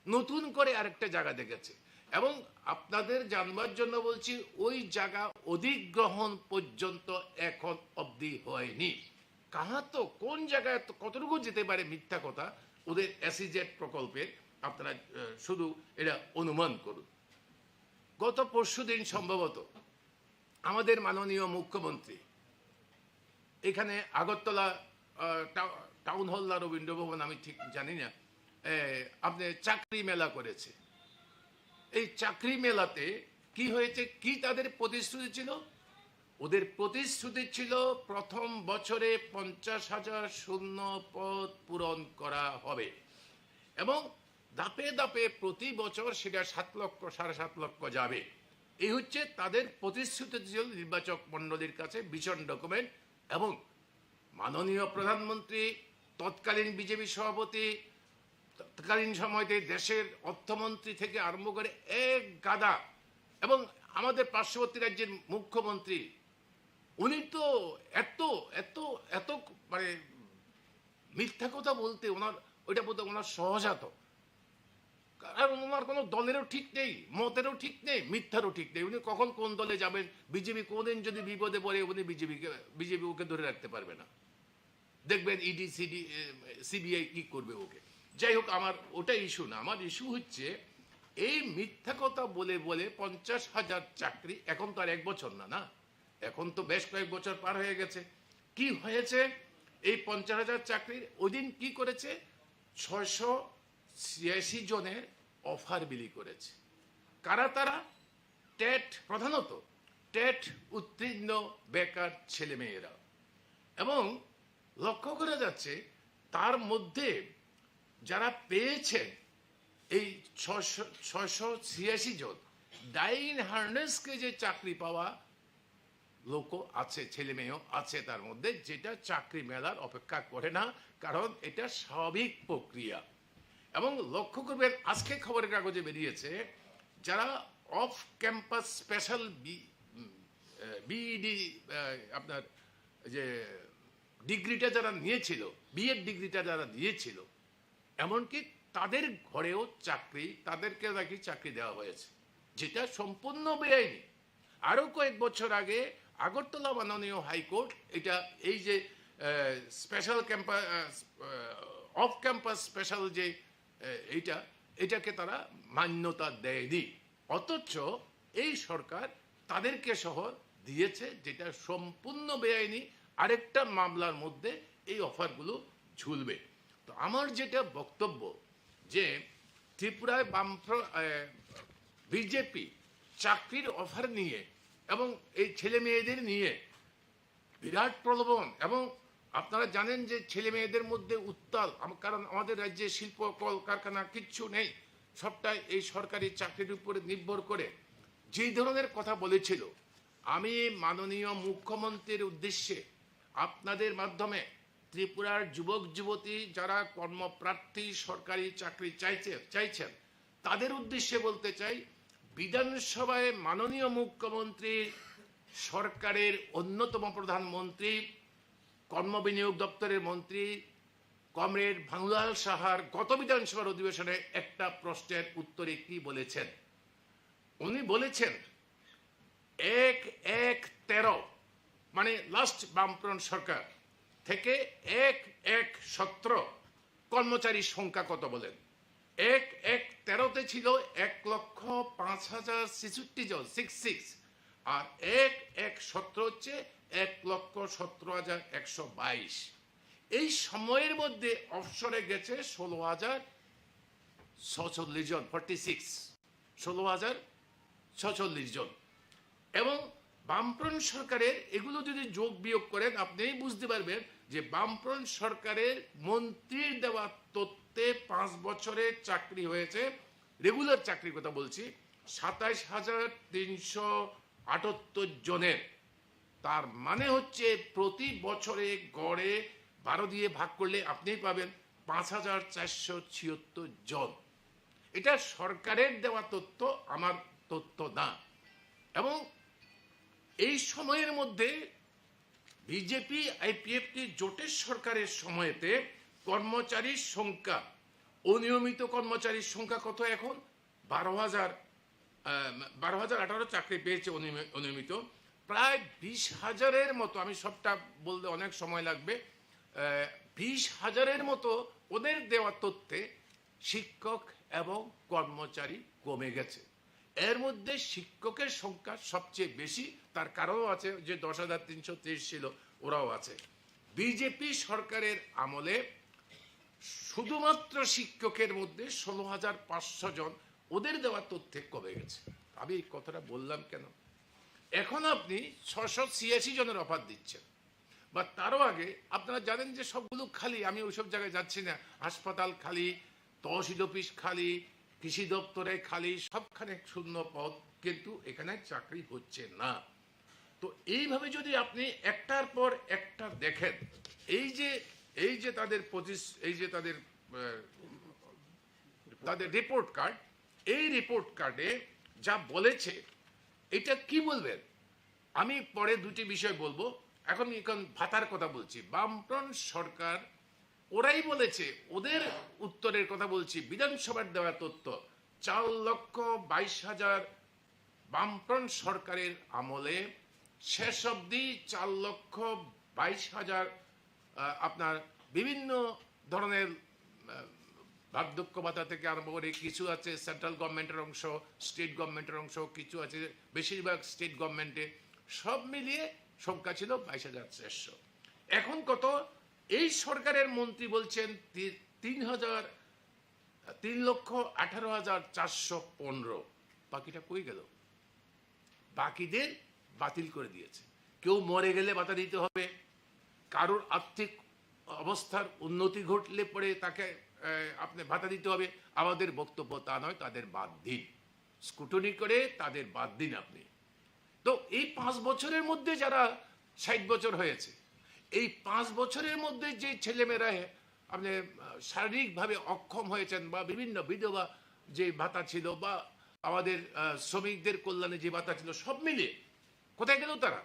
নতুন করে আরেকটা জায়গা দেখেছে। এবং আপনাদের জানবার জন্য বলছি, ওই জায়গা অধিগ্রহণ পর্যন্ত এখন অবধি হয়নি। কাহা তো কোন জায়গায় কতটুকু যেতে পারে মিথ্যা কথা ওদের এসিজেট প্রকল্পের, আপনারা শুধু এটা অনুমান করুন। গত পরশুদিন সম্ভবত আমাদের মাননীয় মুখ্যমন্ত্রী এখানে আগরতলা টাউন হল না রবীন্দ্র ভবন, আমি ঠিক জানি না, আপনি চাকরি মেলা করেছে। এই চাকরি মেলাতে কি হয়েছে, কি তাদের প্রতিশ্রুতি ছিল? ওদের প্রতিশ্রুতি ছিল প্রথম বছরে 50,000 শূন্য পদ পূরণ করা হবে, এবং ধাপে ধাপে প্রতি বছর সেটা 7 লক্ষ 7.5 লক্ষ যাবে। এই হচ্ছে তাদের প্রতিশ্রুতি ছিল নির্বাচক মণ্ডলীর কাছে, ভীষণ ডকুমেন্ট। এবং মাননীয় প্রধানমন্ত্রী, তৎকালীন বিজেপি সভাপতি, তৎকালীন সময়তে দেশের অর্থমন্ত্রী থেকে আরম্ভ করে এক গাদা, এবং আমাদের পার্শ্ববর্তী রাজ্যের মুখ্যমন্ত্রী, উনি তো এত এত এত মানে মিথ্যা কথা বলতে ওইটা বলতে ওনার সহজাত। কারণ ওনার কোনো দলেরও ঠিক নেই, মতেরও ঠিক নেই, মিথ্যারও ঠিক নেই। উনি কখন কোন দলে যাবেন, বিজেপি কোনদিন যদি বিপদে পড়ে, উনি বিজেপি ওকে ধরে রাখতে পারবে না। দেখবেন ইডি সিবিআই কি করবে ওকে। যাই হোক, আমার ওটা ইস্যু না। আমার ইস্যু হচ্ছে এই মিথ্যা কথা বলে বলে 50,000 চাকরি, এখন তো আর 1 বছর না, এখন তো বেশ কয়েক বছর পার হয়ে গেছে। কি হয়েছে এই 50,000 চাকরির? ওই দিন কি করেছে, 686 জনের অফার বিলি করেছে। কারা তারা? টেট, প্রধানত টেট উত্তীর্ণ বেকার ছেলেমেয়েরা। এবং লক্ষ্য করা যাচ্ছে তার মধ্যে যারা পেয়েছেন এই 686 জন ডাইন হার্নেসকে যে চাকরি পাওয়া লোক আছে, ছেলে মেয়েও আছে তার মধ্যে, যেটা চাকরি মেলার অপেক্ষা করে না, কারণ এটা স্বাভাবিক প্রক্রিয়া। এবং লক্ষ্য করবেন আজকে খবরের কাগজে বেরিয়েছে যারা অফ ক্যাম্পাস স্পেশাল বিইডি আপনার যে ডিগ্রিটা যারা নিয়েছিল, বিএড ডিগ্রিটা যারা নিয়েছিল, এমনকি তাদের ঘরেও চাকরি, তাদেরকে নাকি চাকরি দেওয়া হয়েছে, যেটা সম্পূর্ণ বেআইনি। আরো কয়েক বছর আগে আগরতলা মাননীয় হাইকোর্ট এটা এই যে special campus of campus special যে এটাকে তারা মান্যতা দেয়নি, অথচ এই সরকার তাদেরকে সহ দিয়েছে, যেটা সম্পূর্ণ বেআইনি। আরেকটা মামলার মধ্যে এই অফারগুলো ঝুলবে। তো আমার যেটা বক্তব্য যে ত্রিপুরায় বিজেপি চাকরির অফার নিয়ে এবং এই ছেলে মেয়েদের নিয়ে বিরাট প্রলোভন, এবং আপনারা জানেন যে ছেলে মেয়েদের মধ্যে উত্তাল, কারণ আমাদের রাজ্যে শিল্প কলকারখানা কিচ্ছু নেই, সবটাই এই সরকারি চাকরির উপরে নির্ভর করে। যেই ধরনের কথা বলেছিল, আমি মাননীয় মুখ্যমন্ত্রীর উদ্দেশ্যে আপনাদের মাধ্যমে ত্রিপুরার যুবক যুবতী যারা কর্মপ্রার্থী সরকারি চাকরি চাইছেন তাদের উদ্দেশ্যে বলতে চাই, বিধানসভায় মাননীয় মুখ্যমন্ত্রী, সরকারের অন্যতম প্রধানমন্ত্রী, কর্মবিনিয়োগ দপ্তরের মন্ত্রী কমরেড ভানুলাল সাহার গত বিধানসভার অধিবেশনে একটা প্রশ্নের উত্তরে কি বলেছেন? উনি বলেছেন 1-1-13 মানে লাস্ট বামফ্রন্ট সরকার থেকে 1-1-17 কর্মচারীর সংখ্যা কত বলেন? 1-1-13-তে ছিল 1,05,066 জন 66, আর 1-1-17 হচ্ছে 1,17,122। এই সময়ের মধ্যে অবসরে গেছে 16,046 জন 46, 16,046 জন। এবং বামফ্রন্ট সরকারের এগুলো যদি যোগ বিয়োগ করেন আপনিই বুঝতে পারবেন যে বামফ্রন্ট সরকারের মন্ত্রীর দেওয়া তথ্যে 5 বছরের চাকরি হয়েছে, রেগুলার চাকরির কথা বলছি, 27,378 জনের। তার মানে হচ্ছে প্রতি বছরে গড়ে 12 দিয়ে ভাগ করলে আপনিই পাবেন 5,476 জন। এটা সরকারের দেওয়া তথ্য, আমার তথ্য না। এবং এই সময়ের মধ্যে বিজেপি আইপিএফটি জোটের সরকারের সময়তে কর্মচারীর সংখ্যা, অনিয়মিত কর্মচারীর সংখ্যা কত এখন? 12,018 চাকরি পেয়েছে অনিয়মিত, প্রায় 20,000-এর মতো, আমি সবটা বলতে অনেক সময় লাগবে, 20,000-এর মতো ওদের দেওয়া তথ্যে শিক্ষক এবং কর্মচারী কমে গেছে। এর মধ্যে শিক্ষকের সংখ্যা সবচেয়ে বেশি, তার কারণও আছে যে 10,330 ছিল, ওরাও আছে। বিজেপি সরকারের আমলে শুধুমাত্র শিক্ষকের মধ্যে 16,500 জন ওদের দেওয়া তথ্যে কমে গেছে। আমি এই কথাটা বললাম কেন? এখন আপনি 686 জনের অফার দিচ্ছেন, বা তারও আগে আপনারা জানেন যে সবগুলো খালি, আমি ওইসব জায়গায় যাচ্ছি না, হাসপাতাল খালি, তহসিল অফিস খালি, কৃষি দপ্তরে খালি, সবখানে শূন্য পদ, কিন্তু এখানে চাকরি হচ্ছে না। তো এইভাবে যদি আপনি একটার পর একটা দেখেন, এই যে তাদের তাদের রিপোর্ট কার্ড, এই রিপোর্ট কার্ডে যা বলেছে, এটা কি বলবেন? আমি পরে দুটি বিষয় বলবো, এখন ভাতার কথা বলছি। বামফ্রন্ট সরকার ওরাই বলেছে, ওদের উত্তরের কথা বলছি, বিধানসভার দেওয়া তথ্য 4,22,000 বামফ্রন্ট সরকারের আমলে, শেষ অবধি 4,22,000 আপনার বিভিন্ন ধরনের বার্ধক্য ভাতা থেকে আরম্ভ করে কিছু আছে সেন্ট্রাল গভর্নমেন্টের অংশ, স্টেট গভর্নমেন্টের অংশ, কিছু আছে বেশিরভাগ স্টেট গভর্নমেন্টে, সব মিলিয়ে সংখ্যা ছিল 22,400। এখন কত? এই সরকারের মন্ত্রী বলছেন 3,18,415। বাকিটা কই গেল? বাকিদের বাতিল করে দিয়েছে। কেউ মরে গেলে ভাতা দিতে হবে, কারোর আর্থিক অবস্থার উন্নতি ঘটলে পরে তাকে আপনি ভাতা দিতে হবে। আমাদের বক্তব্য তা নয়, তাদের বাদ দিন, স্কুটনি করে তাদের বাদ দিন আপনি। তো এই 5 বছরের মধ্যে যারা 60 বছর হয়েছে, এই 5 বছরের মধ্যে যে ছেলেমেয়েরা আপনি শারীরিকভাবে অক্ষম হয়েছেন, বা বিভিন্ন বিধবা যে ভাতা ছিল, বা আমাদের শ্রমিকদের কল্যাণে যে ভাতা ছিল, সব মিলিয়ে কোথায় গেল তারা?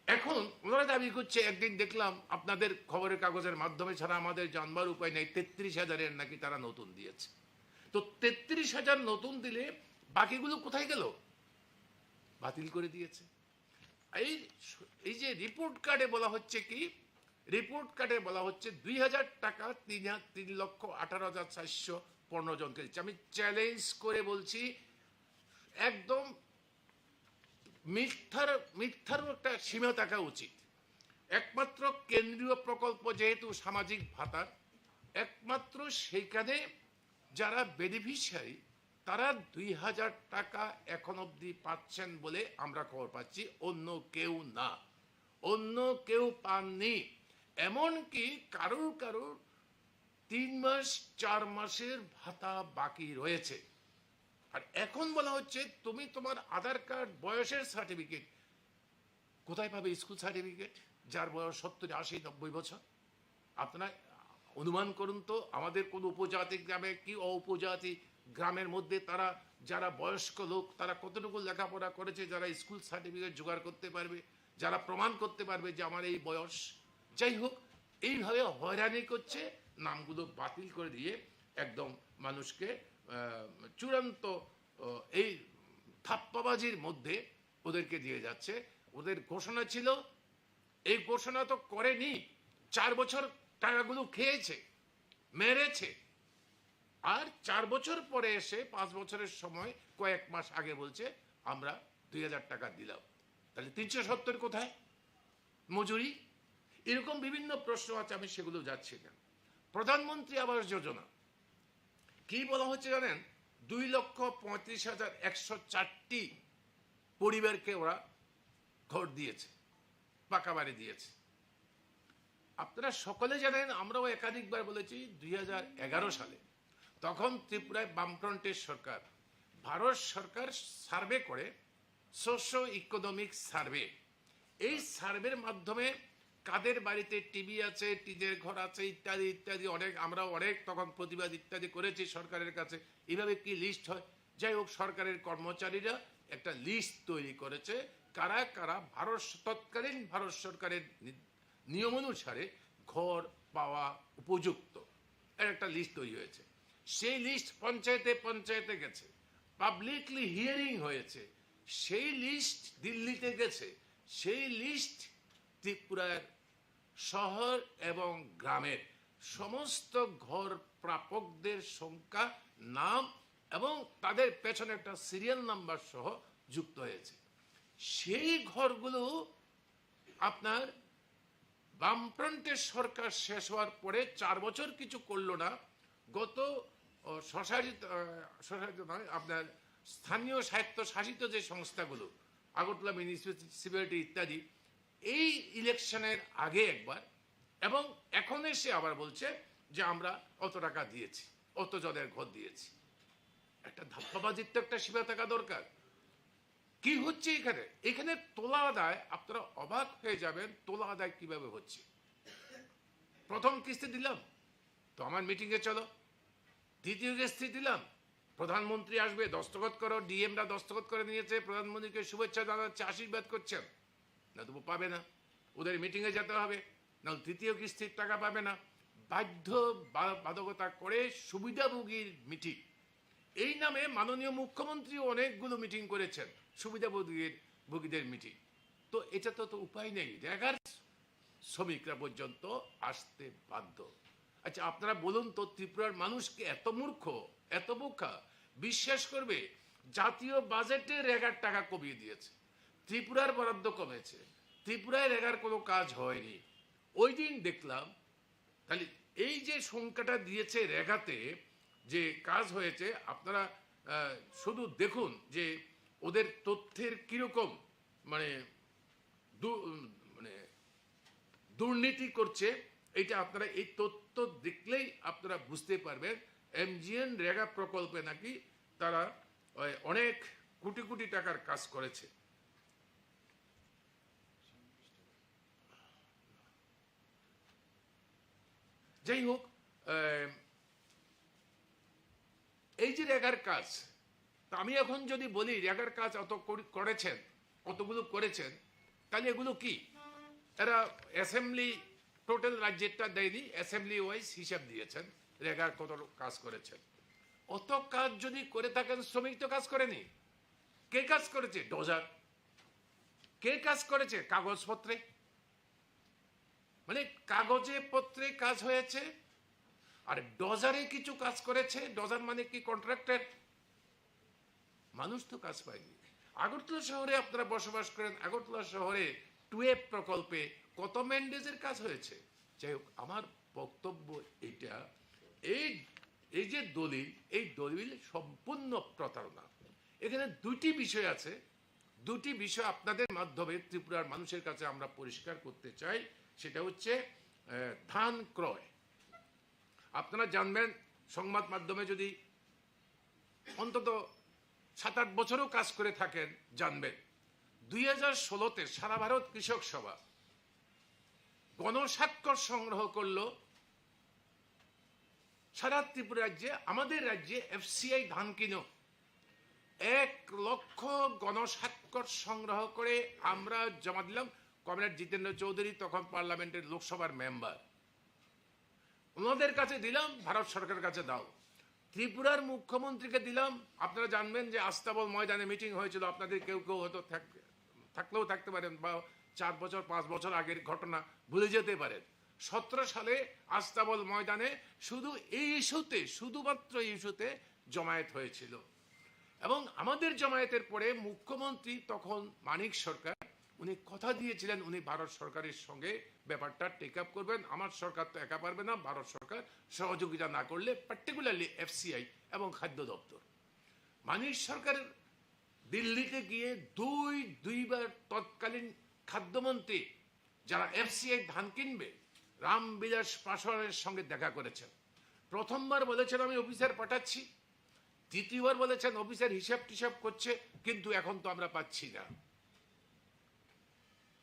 এখন ওনারা দাবি করছে, একদিন দেখলাম আপনাদের খবরের কাগজের মাধ্যমে ছাড়া আমাদের জানবার উপায় নেই, 33,000-এর নাকি তারা নতুন দিয়েছে। তো 33,000 নতুন দিলে বাকিগুলো কোথায় গেল? বাতিল করে দিয়েছে। এই যে রিপোর্ট কার্ডে বলা হচ্ছে কি, রিপোর্ট কার্ডে বলা হচ্ছে 2,000 টাকা 3,18,415 জনকে দিচ্ছে। আমি চ্যালেঞ্জ করে বলছি, একদম মিথ্যারও একটা সীমা থাকা উচিত। একমাত্র কেন্দ্রীয় প্রকল্প যেহেতু সামাজিক ভাতার, একমাত্র সেইখানে যারা বেনিফিশিয়ারি তারা 2,000 টাকা এখন অবধি পাচ্ছেন বলে আমরা খবর পাচ্ছি, অন্য কেউ না, অন্য কেউ পাননি। এমনকি কারোর 3 মাস 4 মাসের ভাতা বাকি রয়েছে। আর এখন বলা হচ্ছে তুমি তোমার আধার কার্ড, বয়সের সার্টিফিকেট কোথায় পাবে? স্কুল সার্টিফিকেট যার বয়স 70, 80, 90 বছর। আপনারা অনুমান করুন তো, আমাদের কোন উপজাতি গ্রামে কি উপজাতি গ্রামের মধ্যে তারা যারা বয়স্ক লোক তারা কতটুকু লেখাপড়া করেছে, যারা স্কুল সার্টিফিকেট জোগাড় করতে পারবে, যারা প্রমাণ করতে পারবে যে আমার এই বয়স। যাই হোক, এইভাবে হয়রানি করছে, নামগুলো বাতিল করে দিয়ে একদম মানুষকে চূড়ান্ত এই থাপ্পাবাজির মধ্যে ওদেরকে দিয়ে যাচ্ছে। ওদের ঘোষণা ছিল, এই ঘোষণা তো করেনি, 4 বছর টাকাগুলো খেয়েছে, মেরেছে, আর 4 বছর পরে এসে 5 বছরের সময় কয়েক মাস আগে বলছে আমরা 2,000 টাকা দিলাম। তাহলে 370 কোথায় মজুরি? এরকম বিভিন্ন প্রশ্ন আছে, আমি সেগুলো যাচ্ছি না। প্রধানমন্ত্রী আবাস যোজনা কি বলা হচ্ছে জানেন? 2,35,104টি পরিবারকে ওরা ঘর দিয়েছে, পাকা বাড়ি দিয়েছে। আপনারা সকলে জানেন, আমরাও একাধিকবার বলেছি, 2011 সালে তখন ত্রিপুরায় বামফ্রন্টের সরকার, ভারত সরকার সার্ভে করে, সোশ্য ইকোনমিক সার্ভে। এই সার্ভের মাধ্যমে কাদের বাড়িতে টিভি আছে, টিনের ঘর আছে, ইত্যাদি ইত্যাদি, আমরাও অনেক তখন প্রতিবাদ ইত্যাদি করেছি সরকারের কাছে, এইভাবে কি লিস্ট হয়? যাই হোক, সরকারের কর্মচারীরা একটা লিস্ট তৈরি করেছে, কারা কারা তৎকালীন ভারত সরকারের নিয়ম অনুসারে ঘর পাওয়া উপযুক্ত, এর একটা লিস্ট তৈরি হয়েছে। সেই লিস্ট পঞ্চায়েতে গেছে, পাবলিকলি হিয়ারিং হয়েছে, সেই লিস্ট দিল্লিতে গেছে, সেই লিস্ট ত্রিপুরার শহর এবং গ্রামের সমস্ত ঘর প্রাপকদের সংখ্যা, নাম এবং তাদের পেছনে একটা সিরিয়াল নাম্বার সহ যুক্ত হয়েছে। সেই ঘরগুলো আপনার বামফ্রন্টের সরকার শেষ হওয়ার পরে 4 বছর কিছু করলো না। গত স্বশাসিত নয়, আপনার স্থানীয় স্বায়ত্তশাসিত যে সংস্থাগুলো, আগরতলা মিউনিসিপ্যালিটি ইত্যাদি, এই ইলেকশনের আগে একবার এবং এখন এসে আবার বলছে যে আমরা অত টাকা দিয়েছি, অত জনের ঘর দিয়েছি। একটা ধাপ্পাবাজির তো একটা সীমা থাকা দরকার। কি হচ্ছে এখানে? এখানে তোলা আদায়, আপনারা অবাক হয়ে যাবেন তোলা আদায় কিভাবে হচ্ছে। প্রথম কিস্তি দিলাম তো আমার মিটিংয়ে চলো, দ্বিতীয় কিস্তি দিলাম, প্রধানমন্ত্রী আসবে, দস্তখত করো, ডিএমরা দস্তখত করে নিয়েছে, প্রধানমন্ত্রীকে শুভেচ্ছা জানাচ্ছে, আশীর্বাদ করছেন, না তবু পাবে না, ওদের মিটিংয়ে যেতে হবে, না তৃতীয় কিস্তির টাকা পাবে না। বাধ্যবাধকতা করে সুবিধাভোগীর মিটিং, এই নামে মাননীয় মুখ্যমন্ত্রী অনেকগুলো মিটিং করেছেন, সুবিধাভোগীদের মিটিং। তো এটা তো উপায় নেই, রেগার শ্রমিকরা পর্যন্ত আসতে বাধ্য। আচ্ছা, আপনারা বলুন তো, ত্রিপুরার মানুষকে এত মূর্খ, এত বোকা বিশ্বাস করবে? জাতীয় বাজেটে রেগার টাকা কমিয়ে দিয়েছে, ত্রিপুরার বরাদ্দ কমেছে, ত্রিপুরায় রেগার কোনো কাজ হয়নি। ওই দিন দেখলাম, তাহলে এই যে সংখ্যাটা দিয়েছে রেগাতে, যে কাজ হয়েছে, আপনারা শুধু দেখুন যে ওদের তথ্যের কিরকম মানে দুর্নীতি করছে এটা আপনারা এই তথ্য দেখলেই আপনারা বুঝতে পারবেন এমজিএন রেগা প্রকল্পে নাকি তারা অনেক কোটি কোটি টাকার কাজ করেছে। যাই হোক, এই যে রেগার কাজ, তা আমি এখন যদি বলি রেগার কাজ অত করেছেন, কতগুলো করেছেন, তাহলে এগুলো কি? এরা অ্যাসেম্বলি টোটাল রাজ্যেরটা দেয়নি, অ্যাসেম্বলি ওয়াইজ হিসাব দিয়েছেন রেগার কত কাজ করেছেন। অত কাজ যদি করে থাকেন, শ্রমিক তো কাজ করেনি। কে কাজ করেছে? ডোজার। কে কাজ করেছে? কাগজপত্রে, মানে কাগজে পত্রে কাজ হয়েছে। আর ডজারে কিছু কাজ করেছে। ডজার মানে কি? কন্ট্রাক্টর। মানুষ তো কাজ পায়নি। আগরতলা শহরে আপনারা বসবাস করেন, আগরতলা শহরে টুয়েব প্রকল্পে কত ম্যান্ডেজের কাজ হয়েছে। যাই হোক, আমার বক্তব্য এইটা, এই যে দলিল, এই দলিল সম্পূর্ণ প্রতারণা। এখানে দুটি বিষয় আছে, দুটি বিষয় আপনাদের মাধ্যমে ত্রিপুরার মানুষের কাছে আমরা পরিষ্কার করতে চাই। সেটা হচ্ছে ধান ক্রয়। আপনারা জানবেন, সংবাদ মাধ্যমে যদি অন্তত 7-8 বছরও কাজ করে থাকেন, জানবেন 2016-তে সারা ভারত কৃষক সভা গণস্বাক্ষর সংগ্রহ করলো সারা ত্রিপুরা রাজ্যে, আমাদের রাজ্যে এফসিআই ধান কিনো 1 লক্ষ গণস্বাক্ষর সংগ্রহ করে আমরা জমা দিলাম। কমরেড জিতেন্দ্র চৌধুরী তখন পার্লামেন্টের লোকসভার মেম্বার, ওনাদের কাছে দিলাম, ভারত সরকারের কাছে দাও। ত্রিপুরার মুখ্যমন্ত্রীকে দিলাম। আপনারা জানবেন যে আস্তাবল ময়দানে মিটিং হয়েছিল, আপনাদের কেউ কেউ হয়তো থাকলেও থাকতে পারেন, বা 4 বছর 5 বছর আগের ঘটনা ভুলে যেতে পারেন। 17 সালে আস্তাবল ময়দানে শুধু এই ইস্যুতে, শুধুমাত্র এই ইস্যুতে জমায়েত হয়েছিল। এবং আমাদের জমায়েতের পরে মুখ্যমন্ত্রী তখন মানিক সরকার, উনি কথা দিয়েছিলেন উনি ভারত সরকারের সঙ্গে ব্যাপারটা টেক আপ করবেন। আমার সরকার তো একা পারবে না, ভারত সরকার সহযোগিতা না করলে, পার্টিকুলারলি এফসিআই এবং খাদ্য দপ্তর। মানিক সরকার দিল্লিতে গিয়ে দুইবার তৎকালীন খাদ্যমন্ত্রী যারা এফসিআই ধান কিনবে রামবিলাস পাসওয়ানের সঙ্গে দেখা করেছেন। প্রথমবার বলেছেন আমি অফিসার পাঠাচ্ছি, দ্বিতীয়বার বলেছেন অফিসার হিসাব টিসাব করছে, কিন্তু এখন তো আমরা পাচ্ছি না,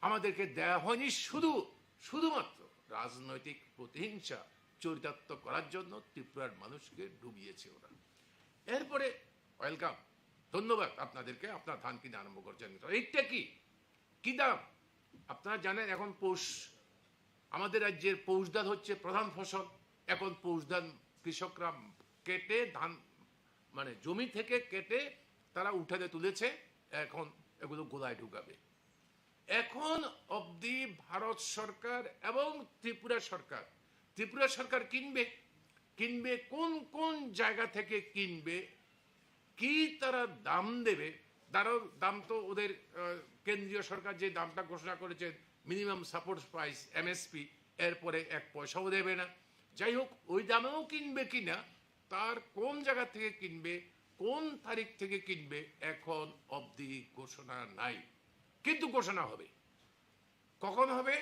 আমাদেরকে দেয়া হয়নি। শুধুমাত্র রাজনৈতিক প্রতিহিংসা চরিতার্থ করার জন্য ত্রিপুরার মানুষকে ডুবিয়েছে ওরা। এরপরে ওয়েলকাম, ধন্যবাদ আপনাদেরকে, আপনার ধান কিনে আরম্ভ করছেন। এইটা কি দাম? আপনারা জানেন এখন পৌষ, আমাদের রাজ্যের পৌষ ধান হচ্ছে প্রধান ফসল। এখন পৌষ ধান কৃষকরা কেটে, ধান মানে জমি থেকে কেটে তারা উঠানে তুলেছে, এখন এগুলো গোলায় ঢুকাবে। এখন অবধি ভারত সরকার এবং ত্রিপুরা সরকার কিনবে কোন কোন জায়গা থেকে কিনবে, কি তারা দাম দেবে, দাম তো ওদের কেন্দ্রীয় সরকার যে দামটা ঘোষণা করেছে মিনিমাম সাপোর্ট প্রাইস এমএসপি, এরপরে 1 পয়সাও দেবে না। যাই হোক, ওই দামেও কিনবে কিনা, তার কোন জায়গা থেকে কিনবে, কোন তারিখ থেকে কিনবে, এখন অবধি ঘোষণা নাই। কিন্তু ঘোষণা হবে। কখন হবে?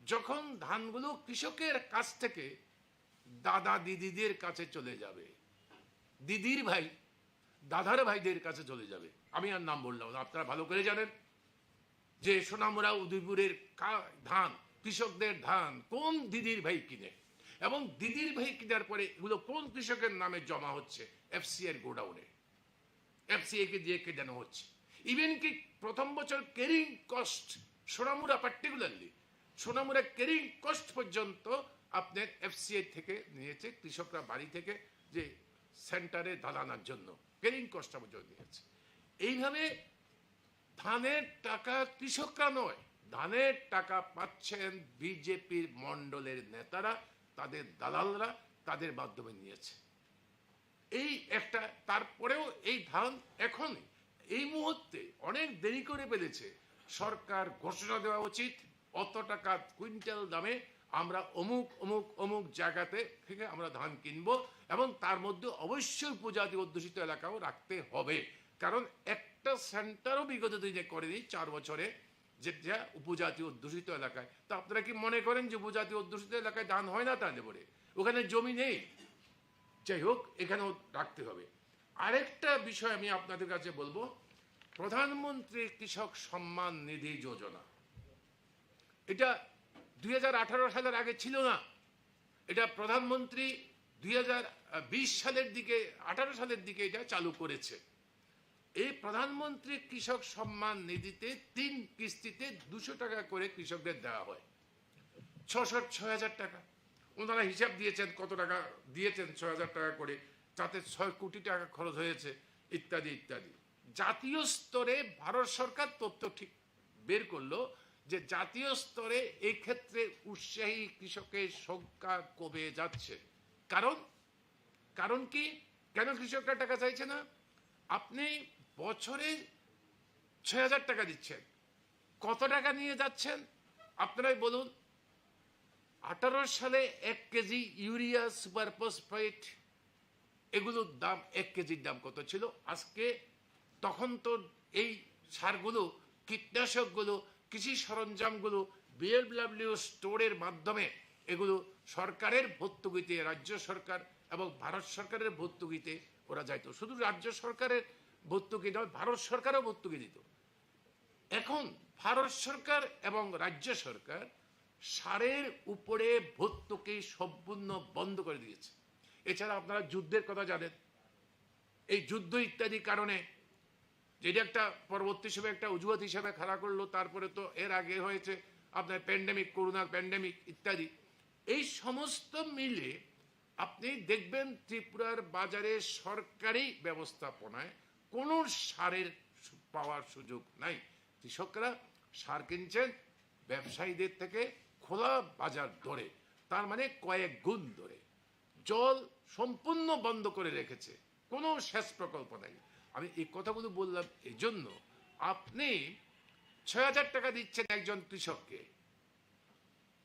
যখন ধানগুলো কৃষকের কাছ থেকে দাদা দিদিদের কাছে চলে যাবে, দিদির ভাই দাদার ভাইদের কাছে চলে যাবে। আমি আর নাম বললাম না, আপনারা ভালো করে জানেন যে সোনামুড়া উদয়পুরের ধান, কৃষকদের ধান কোন দিদির ভাই কিনে, এবং দিদির ভাই কেনার পরে এগুলো কোন কৃষকের নামে জমা হচ্ছে? এফসিআই গোডাউনে, এফসিআই কে দিয়ে কেনানো হচ্ছে। ইভেন কি প্রথম বছর carrying cost, Sonamura particularly Sonamura carrying cost পর্যন্ত আপনার এফসিআই থেকে নিয়েছে, কৃষকরা বাড়ি থেকে যে সেন্টারে দালানার জন্য ক্যারিং কস্টটা পর্যন্ত নিয়েছে। এইভাবে ধানের টাকা কৃষকরা নয়, ধানের টাকা পাচ্ছেন বিজেপির মন্ডলের নেতারা, তাদের দালালরা, তাদের মাধ্যমে নিয়েছে। এই একটা, তারপরেও এই ধান এখন এই মুহূর্তে অনেক দেরি করে ফেলেছে। সরকার ঘোষণা দেওয়া উচিত অত টাকা কুইন্টাল দামে আমরা অমুক অমুক অমুক জায়গাতে থেকে আমরা ধান কিনবো, এবং তার মধ্যে অবশ্যই উপজাতি অধ্যুষিত এলাকাও রাখতে হবে। কারণ একটা সেন্টারও বিগত দিনে করেনি 4 বছরে, যেটা উপজাতীয় অধ্যুষিত এলাকায়। তো আপনারা কি মনে করেন যে উপজাতীয় অধ্যুষিত এলাকায় ধান হয় না? তাহলে পরে ওখানে জমি নেই? যাই হোক, এখানেও রাখতে হবে। আরেকটা বিষয় আমি আপনাদের কাছে বলবো, প্রধানমন্ত্রী কৃষক সম্মান নিধি যোজনা, এটা 2018 সালের আগে ছিল না। এটা প্রধানমন্ত্রী 2020 সালের দিকে, 18 সালের দিকে এটা চালু করেছে। এই প্রধানমন্ত্রী কৃষক সম্মান নিধিতে 3 কিস্তিতে 200 টাকা করে কৃষকদের দেওয়া হয়, 6,000 টাকা। ওনারা হিসাব দিয়েছেন কত টাকা দিয়েছেন, 6,000 টাকা করে, তাতে 6 কোটি টাকা খরচ হয়েছে, ইত্যাদি ইত্যাদি। জাতীয় স্তরে ভারত সরকার তথ্য ঠিক বের করলো যে জাতীয় স্তরে এই ক্ষেত্রে উৎসাহী কৃষকের সংখ্যা কমে যাচ্ছে। কারণ কি? কেন কৃষকরা টাকা চাইছে না? আপনি বছরে 6,000 টাকা দিচ্ছেন, কত টাকা নিয়ে যাচ্ছেন আপনারাই বলুন। 18 সালে 1 কেজি ইউরিয়া, সুপার ফসফেট, এগুলোর দাম, 1 কেজির দাম কত ছিল? আজকে, তখন তো এই সারগুলো, কীটনাশকগুলো, কৃষি সরঞ্জামগুলো বিএলডব্লিউ স্টোরের মাধ্যমে এগুলো সরকারের ভর্তুকিতে, রাজ্য সরকার এবং ভারত সরকারের ভর্তুকিতে ওরা যাইতো। শুধু রাজ্য সরকারের ভর্তুকি নয়, ভারত সরকারও ভর্তুকি দিত। এখন ভারত সরকার এবং রাজ্য সরকার সারের উপরে ভর্তুকি সম্পূর্ণ বন্ধ করে দিয়েছে। এছাড়া আপনারা যুদ্ধের কথা জানেন, এই যুদ্ধ ইত্যাদি কারণে, যেটা একটা পরবর্তী সময় একটা অজুহাত হিসাবে খাড়া করলো, তারপরে তো এর আগে হয়েছে আপনার প্যান্ডেমিক, করোনার প্যান্ডেমিক ইত্যাদি। এই সমস্ত মিলে আপনি দেখবেন ত্রিপুরার বাজারে সরকারি ব্যবস্থাপনায় কোনো সারের পাওয়ার সুযোগ নাই। কৃষকরা সার কিনছেন ব্যবসায়ীদের থেকে খোলা বাজার ধরে, তার মানে কয়েক গুণ ধরে। জল সম্পূর্ণ বন্ধ করে রেখেছে, কোনো সেচ প্রকল্প নাই। আমি এই কথাগুলো বললাম এই জন্য, আপনি 6,000 টাকা দিচ্ছেন একজন কৃষককে,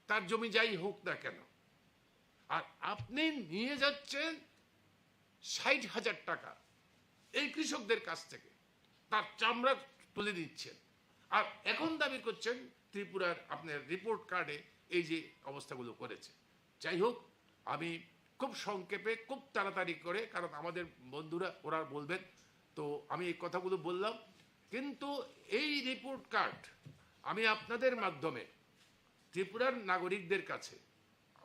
তার জমি যাই হোক না কেন, আর আপনি নিয়ে যাচ্ছেন 60,000 টাকা এই কৃষকদের কাছ থেকে, তার চামড়া তুলে দিচ্ছেন, আর এখন দাবি করছেন ত্রিপুরার আপনার রিপোর্ট কার্ডে এই যে অবস্থাগুলো করেছে। যাই হোক, আমি খুব সংক্ষেপে, খুব তাড়াতাড়ি করে, কারণ আমাদের বন্ধুরা ওরা বলবেন, তো আমি এই কথাগুলো বললাম। কিন্তু এই রিপোর্ট কার্ড আমি আপনাদের মাধ্যমে ত্রিপুরার নাগরিকদের কাছে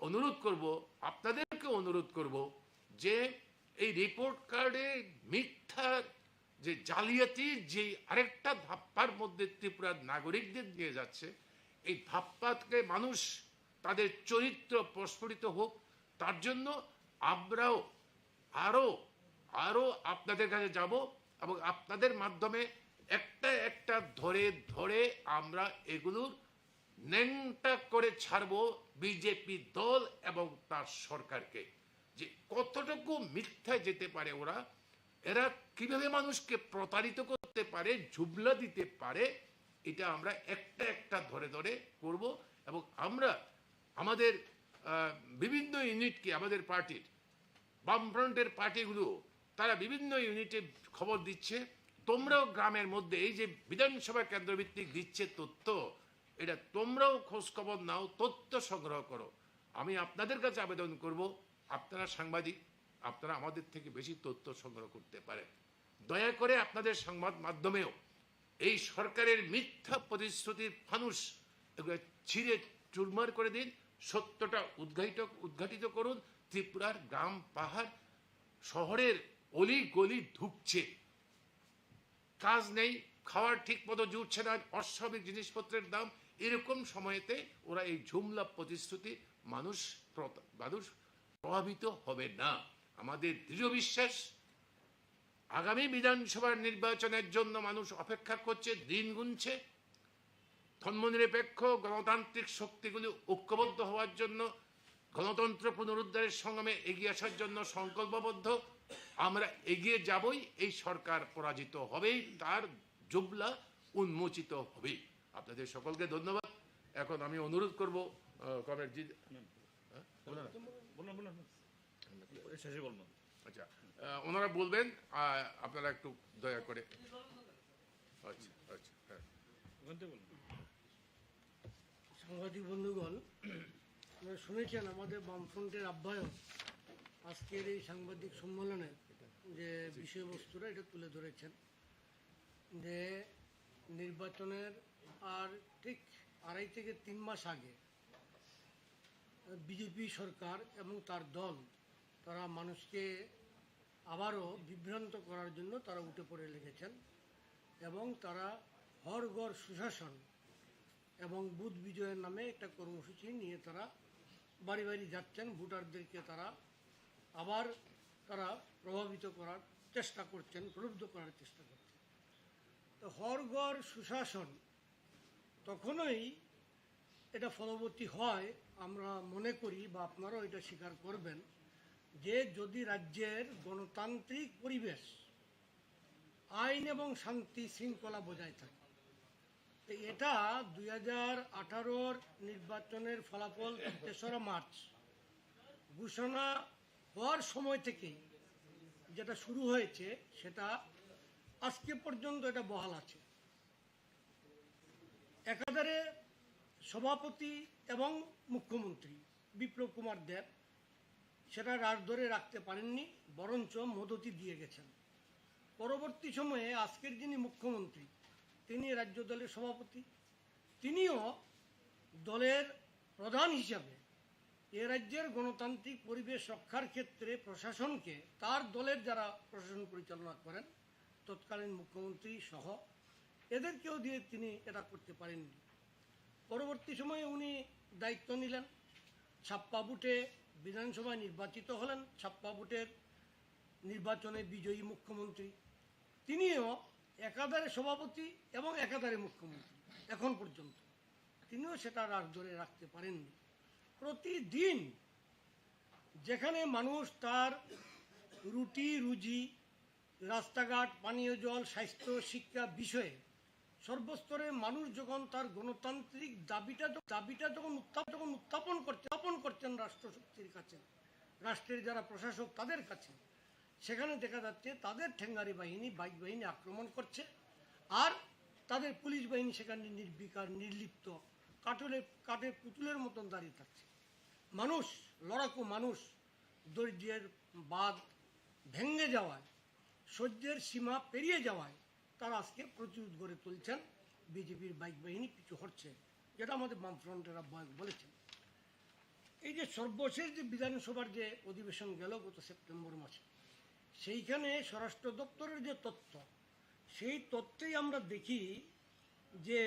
অনুরোধ করব, আপনাদেরকে অনুরোধ করব যে এই রিপোর্ট কার্ডে মিথ্যার যে জালিয়াতির যে আরেকটা ধাপ্পার মধ্যে ত্রিপুরার নাগরিকদের নিয়ে যাচ্ছে, এই ধাপ্পাকে মানুষ তাদের চরিত্র প্রস্ফুটিত হোক, তার জন্য আমরাও আরো আপনাদের কাছে যাব এবং আপনাদের মাধ্যমে একটা একটা ধরে ধরে আমরা এগুলোর ন্যাংটা করে ছাড়বো বিজেপি দল এবং তার সরকারকে, যে কতটুকু মিথ্যায় যেতে পারে ওরা, এরা কিভাবে মানুষকে প্রতারিত করতে পারে, ঝুবলা দিতে পারে, এটা আমরা একটা একটা ধরে ধরে করব। এবং আমরা আমাদের বিভিন্ন ইউনিটকে, আমাদের পার্টির, বামফ্রন্টের পার্টিগুলো, তারা বিভিন্ন ইউনিটে খবর দিচ্ছে, তোমরাও গ্রামের মধ্যে এই যে বিধানসভা কেন্দ্রভিত্তিক দিচ্ছে তথ্য, এটা তোমরাও খোঁজ খবর নাও, তথ্য সংগ্রহ করো। আমি আপনাদের কাছে আবেদন করব, আপনারা সাংবাদিক, আপনারা আমাদের থেকে বেশি তথ্য সংগ্রহ করতে পারেন। দয়া করে আপনাদের সংবাদ মাধ্যমেও এই সরকারের মিথ্যা প্রতিশ্রুতির ফানুস এগুলো ছিঁড়ে চুরমার করে দিন, সত্যটা উদ্ঘাটিত করুন। ত্রিপুরার গ্রাম, পাহাড়, শহরের অলি গলি ঢুকছে, কাজ নেই, খাওয়ার ঠিক মতো জুটছে না, অস্বাভাবিক জিনিসপত্রের দাম, এরকম সময়েতে ওরা এই ঝুমলা প্রতিশ্রুতি মানুষ প্রভাবিত হবে না। আমাদের দৃঢ় বিশ্বাস, আগামী বিধানসভার নির্বাচনের জন্য মানুষ অপেক্ষা করছে, দিন গুনছে। ধর্মনিরপেক্ষ গণতান্ত্রিক শক্তিগুলি ঐক্যবদ্ধ হওয়ার জন্য, গণতন্ত্র পুনরুদ্ধারের সংগ্রামে এগিয়ে আসার জন্য সংকল্পবদ্ধ। আমরা এগিয়ে যাবই, এই সরকার পরাজিত হবেই, তার জুবলা উন্মোচিত হবেই। আপনাদের সকলকে ধন্যবাদ। এখন আমি অনুরোধ করব কমরেড জি, আচ্ছা, ওনারা বলবেন, আপনারা একটু দয়া করে। আচ্ছা আচ্ছা, হ্যাঁ, সাংবাদিক বন্ধুগণ, আপনারা শুনেছেন আমাদের বামফ্রন্টের আহ্বায়ক আজকের এই সাংবাদিক সম্মেলনে যে বিষয়বস্তুটা এটা তুলে ধরেছেন যে নির্বাচনের আর ঠিক 2.5 থেকে 3 মাস আগে বিজেপি সরকার এবং তার দল তারা মানুষকে আবারও বিভ্রান্ত করার জন্য তারা উঠে পড়ে লেগেছেন এবং তারা হর ঘর সুশাসন এবং বুথ বিজয়ের নামে একটা কর্মসূচি নিয়ে তারা বাড়ি বাড়ি যাচ্ছেন, ভোটারদেরকে তারা আবার প্রভাবিত করার চেষ্টা করছেন, প্রলুব্ধ করার চেষ্টা করছেন। তো হর ঘর সুশাসন তখনই এটা ফলবতী হয় আমরা মনে করি, বা আপনারাও এটা স্বীকার করবেন, যে যদি রাজ্যের গণতান্ত্রিক পরিবেশ, আইন এবং শান্তি শৃঙ্খলা বজায় থাকে। তো এটা 2018 নির্বাচনের ফলাফল 3রা মার্চ ঘোষণা হওয়ার সময় থেকেই যেটা শুরু হয়েছে সেটা আজকে পর্যন্ত এটা বহাল আছে। একাধারে সভাপতি এবং মুখ্যমন্ত্রী বিপ্লব কুমার দেব সেটা রাজ ধরে রাখতে পারেননি, বরঞ্চ মদতি দিয়ে গেছেন। পরবর্তী সময়ে আজকের যিনি মুখ্যমন্ত্রী তিনি রাজ্য দলের সভাপতি, তিনিও দলের প্রধান হিসাবে এ রাজ্যের গণতান্ত্রিক পরিবেশ রক্ষার ক্ষেত্রে প্রশাসনকে, তার দলের যারা প্রশাসন পরিচালনা করেন তৎকালীন মুখ্যমন্ত্রী সহ, এদেরকেও দিয়ে তিনি এটা করতে পারেননি। পরবর্তী সময়ে উনি দায়িত্ব নিলেন, ছাপ্পা ভোটে বিধানসভায় নির্বাচিত হলেন, ছাপ্পা ভোটের নির্বাচনে বিজয়ী মুখ্যমন্ত্রী, তিনিও একাধারে সভাপতি এবং একাধারে মুখ্যমন্ত্রী এখন পর্যন্ত, তিনিও সেটা রাজ ধরে রাখতে পারেননি। প্রতিদিন যেখানে মানুষ তার রুটি রুজি, রাস্তাঘাট, পানীয় জল, স্বাস্থ্য, শিক্ষা বিষয়ে সর্বস্তরের মানুষ যখন তার গণতান্ত্রিক দাবিটা যখন উত্থাপন করছেন রাষ্ট্রশক্তির কাছে, রাষ্ট্রের যারা প্রশাসক তাদের কাছে, সেখানে দেখা যাচ্ছে তাদের ঠেঙ্গারি বাহিনী, বাইক বাহিনী আক্রমণ করছে, আর তাদের পুলিশ বাহিনী সেখানে নির্বিকার, নির্লিপ্ত, কাঠের পুতুলের মতন দাঁড়িয়ে থাকছে। মানুষ, লড়াকু মানুষ ধৈর্যের বাঁধ ভেঙে যাওয়ায়, সহ্যের সীমা পেরিয়ে যাওয়ায় তারা আজকে প্রতিরোধ গড়ে তুলছেন, বিজেপির বাইক বাহিনী পিছু হটছে, যেটা আমাদের বামফ্রন্টের আহ্বায়ক বলেছেন। এই যে সর্বশেষ যে বিধানসভার যে অধিবেশন গেল গত সেপ্টেম্বর মাসে, সেইখানে স্বরাষ্ট্র দপ্তরের যে তথ্য, সেই তথ্যেই আমরা দেখি যে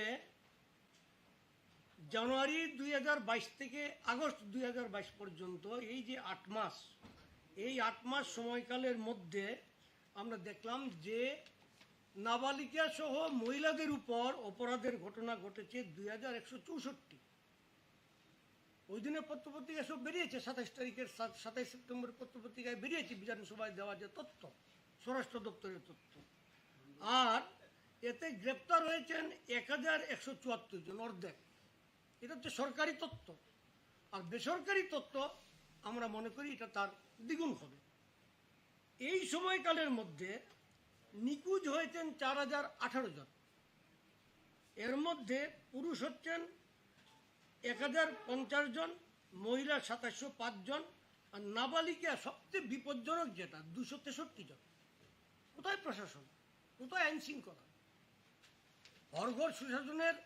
জানুয়ারি 2022 থেকে আগস্ট 2022 পর্যন্ত এই যে 8 মাস, এই 8 মাস সময়কালের মধ্যে আমরা দেখলাম যে নাবালিকা সহ মহিলাদের উপর অপরাধের ঘটনা ঘটেছে 2164। ওই দিনের পত্রপত্রিকায় সব বেরিয়েছে, 27 সেপ্টেম্বর পত্রপত্রিকায় বেরিয়েছে বিধানসভায় দেওয়া যে তথ্য, স্বরাষ্ট্র দপ্তরের তথ্য। আর এতে গ্রেপ্তার হয়েছেন 1174 জন, অর্ধেক। এটা হচ্ছে সরকারি তথ্য, আর বেসরকারি তথ্য আমরা মনে করি এটা তার দ্বিগুণ হবে। এই সময়কালের মধ্যে নিখোঁজ হয়েছেন 4018 জন, এর মধ্যে পুরুষ হচ্ছেন 1050 জন, মহিলা 2705 জন, আর নাবালিকা সবচেয়ে বিপজ্জনক যেটা 263 জন। কোথায় প্রশাসন, কোথায় আইন শৃঙ্খলা? হরঘর সুশাসনের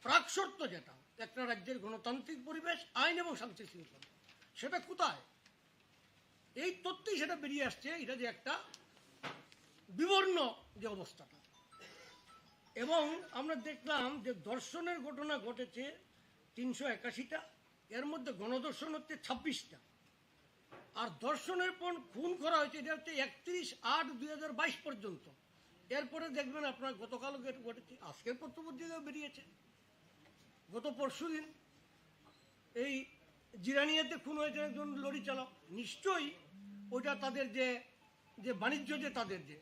প্রাক শর্ত যেটা একটা রাজ্যের গণতান্ত্রিক পরিবেশ, আইন এবং শান্তি শৃঙ্খলা, সেটা কোথায়? এই তথ্যেই সেটা বেরিয়ে আসছে, এটা যে একটা বিবর্ণ যে অবস্থাটা। এবং আমরা দেখলাম যে ধর্ষণের ঘটনা ঘটেছে 381টা, এর মধ্যে গণধর্ষণ হচ্ছে 26টা, আর ধর্ষণের পর খুন করা হয়েছে এটা হচ্ছে 31/8/2022 পর্যন্ত। এরপরে দেখবেন আপনার গতকাল ঘটেছে, আজকের পত্রপত্রিকায় বেরিয়েছে, গত পরশু দিন এই জিরানিয়াতে খুন হয়েছে একজন লরি চালক। নিশ্চয়ই ওইটা তাদের যে বাণিজ্য, যে তাদের যে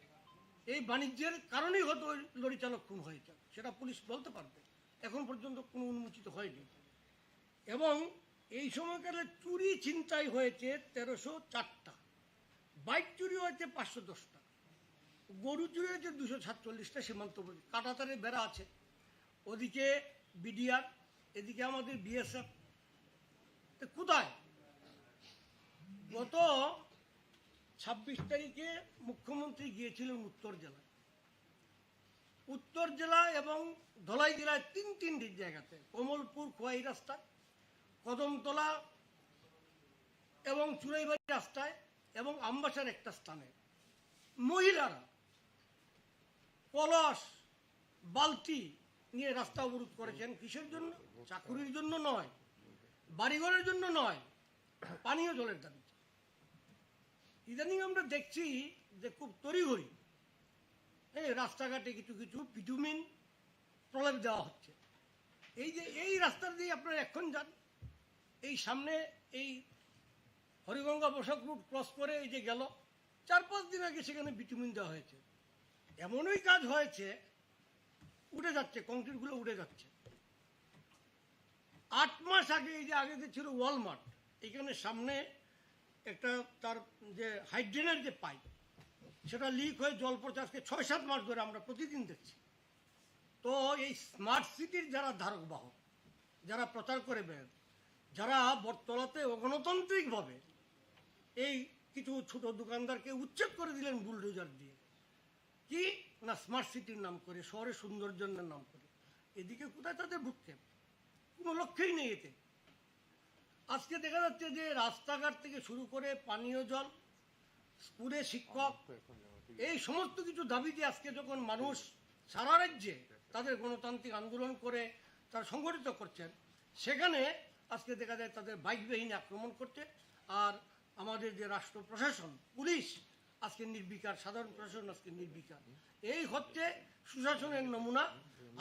এই বাণিজ্যের কারণেই হয়তো ওই লরি চালক খুন হয়েছে, সেটা পুলিশ বলতে পারবে, এখন পর্যন্ত কোনো উন্মোচিত হয়নি। এবং এই সময়কালে চুরি ছিনতাই হয়েছে 1304টা, বাইক চুরি হয়েছে 510টা, গরু চুরি হয়েছে 247টা, সীমান্তবর্তী কাঁটাতারের বেড়া আছে, ওদিকে বিডিআর, এদিকে আমাদের বিএসএফ কোথায়? গত 26 তারিখে মুখ্যমন্ত্রী গিয়েছিলেন উত্তর জেলা এবং ধলাই জেলায় তিনটি জায়গাতে, কমলপুর খোয়াই রাস্তায়, কদমতলা এবং চুরাইবাড়ি রাস্তায় এবং আমবাসার একটা স্থানে মহিলারা কলস বালতি নিয়ে রাস্তা অবরোধ করেছেন। কিসের জন্য? চাকুরির জন্য নয়, বাড়িঘরের জন্য নয়, পানীয় জলের দাবিতে। ইদানিং আমরা দেখছি যে খুব তড়িঘড়ি রাস্তাঘাটে কিছু বিটুমিন প্রলেপ দেওয়া হচ্ছে। এই রাস্তার দিয়ে আপনারা এখন যান, এই সামনে এই হরিগঙ্গা বসাক রুট ক্রস করে এই যে গেল 4-5 দিন আগে সেখানে বিটুমিন দেওয়া হয়েছে। এমনই কাজ হয়েছে, উঠে যাচ্ছে, কংক্রিটগুলো উঠে যাচ্ছে। 8 মাস আগে এই যে আগে যে ছিল ওয়ালমার্ট, এখানে সামনে একটা তার যে হাইড্রেনের যে পাইপ সেটা লিক হয়ে জল পড়ছে। আজকে 6-7 মাস ধরে আমরা প্রতিদিন দেখছি। তো এই স্মার্ট সিটির যারা ধারক বাহক, যারা প্রচার করে বের, যারা বটতলাতে অগণতান্ত্রিকভাবে এই কিছু ছোট দোকানদারকে উচ্ছেদ করে দিলেন বুলডোজার দিয়ে, কি না স্মার্ট সিটির নাম করে, শহরের সৌন্দর্যের নাম করে। এদিকে কোথায় তাদের ভুক্ষেপ? কোনো লক্ষ্যই নেই এতে। আজকে দেখা যাচ্ছে যে রাস্তাঘাট থেকে শুরু করে পানীয় জল, স্কুলে শিক্ষক, এই সমস্ত কিছু দাবিতে আজকে যখন মানুষ সারা রাজ্যে তাদের গণতান্ত্রিক আন্দোলন করে তারা সংগঠিত করছেন, সেখানে আজকে দেখা যায় তাদের বাইক বাহিনী আক্রমণ করছে। আর আমাদের যে রাষ্ট্র প্রশাসন, পুলিশ আজকে নির্বিকার, সাধারণ প্রশাসন আজকে নির্বিকার। এই হচ্ছে সুশাসনের নমুনা।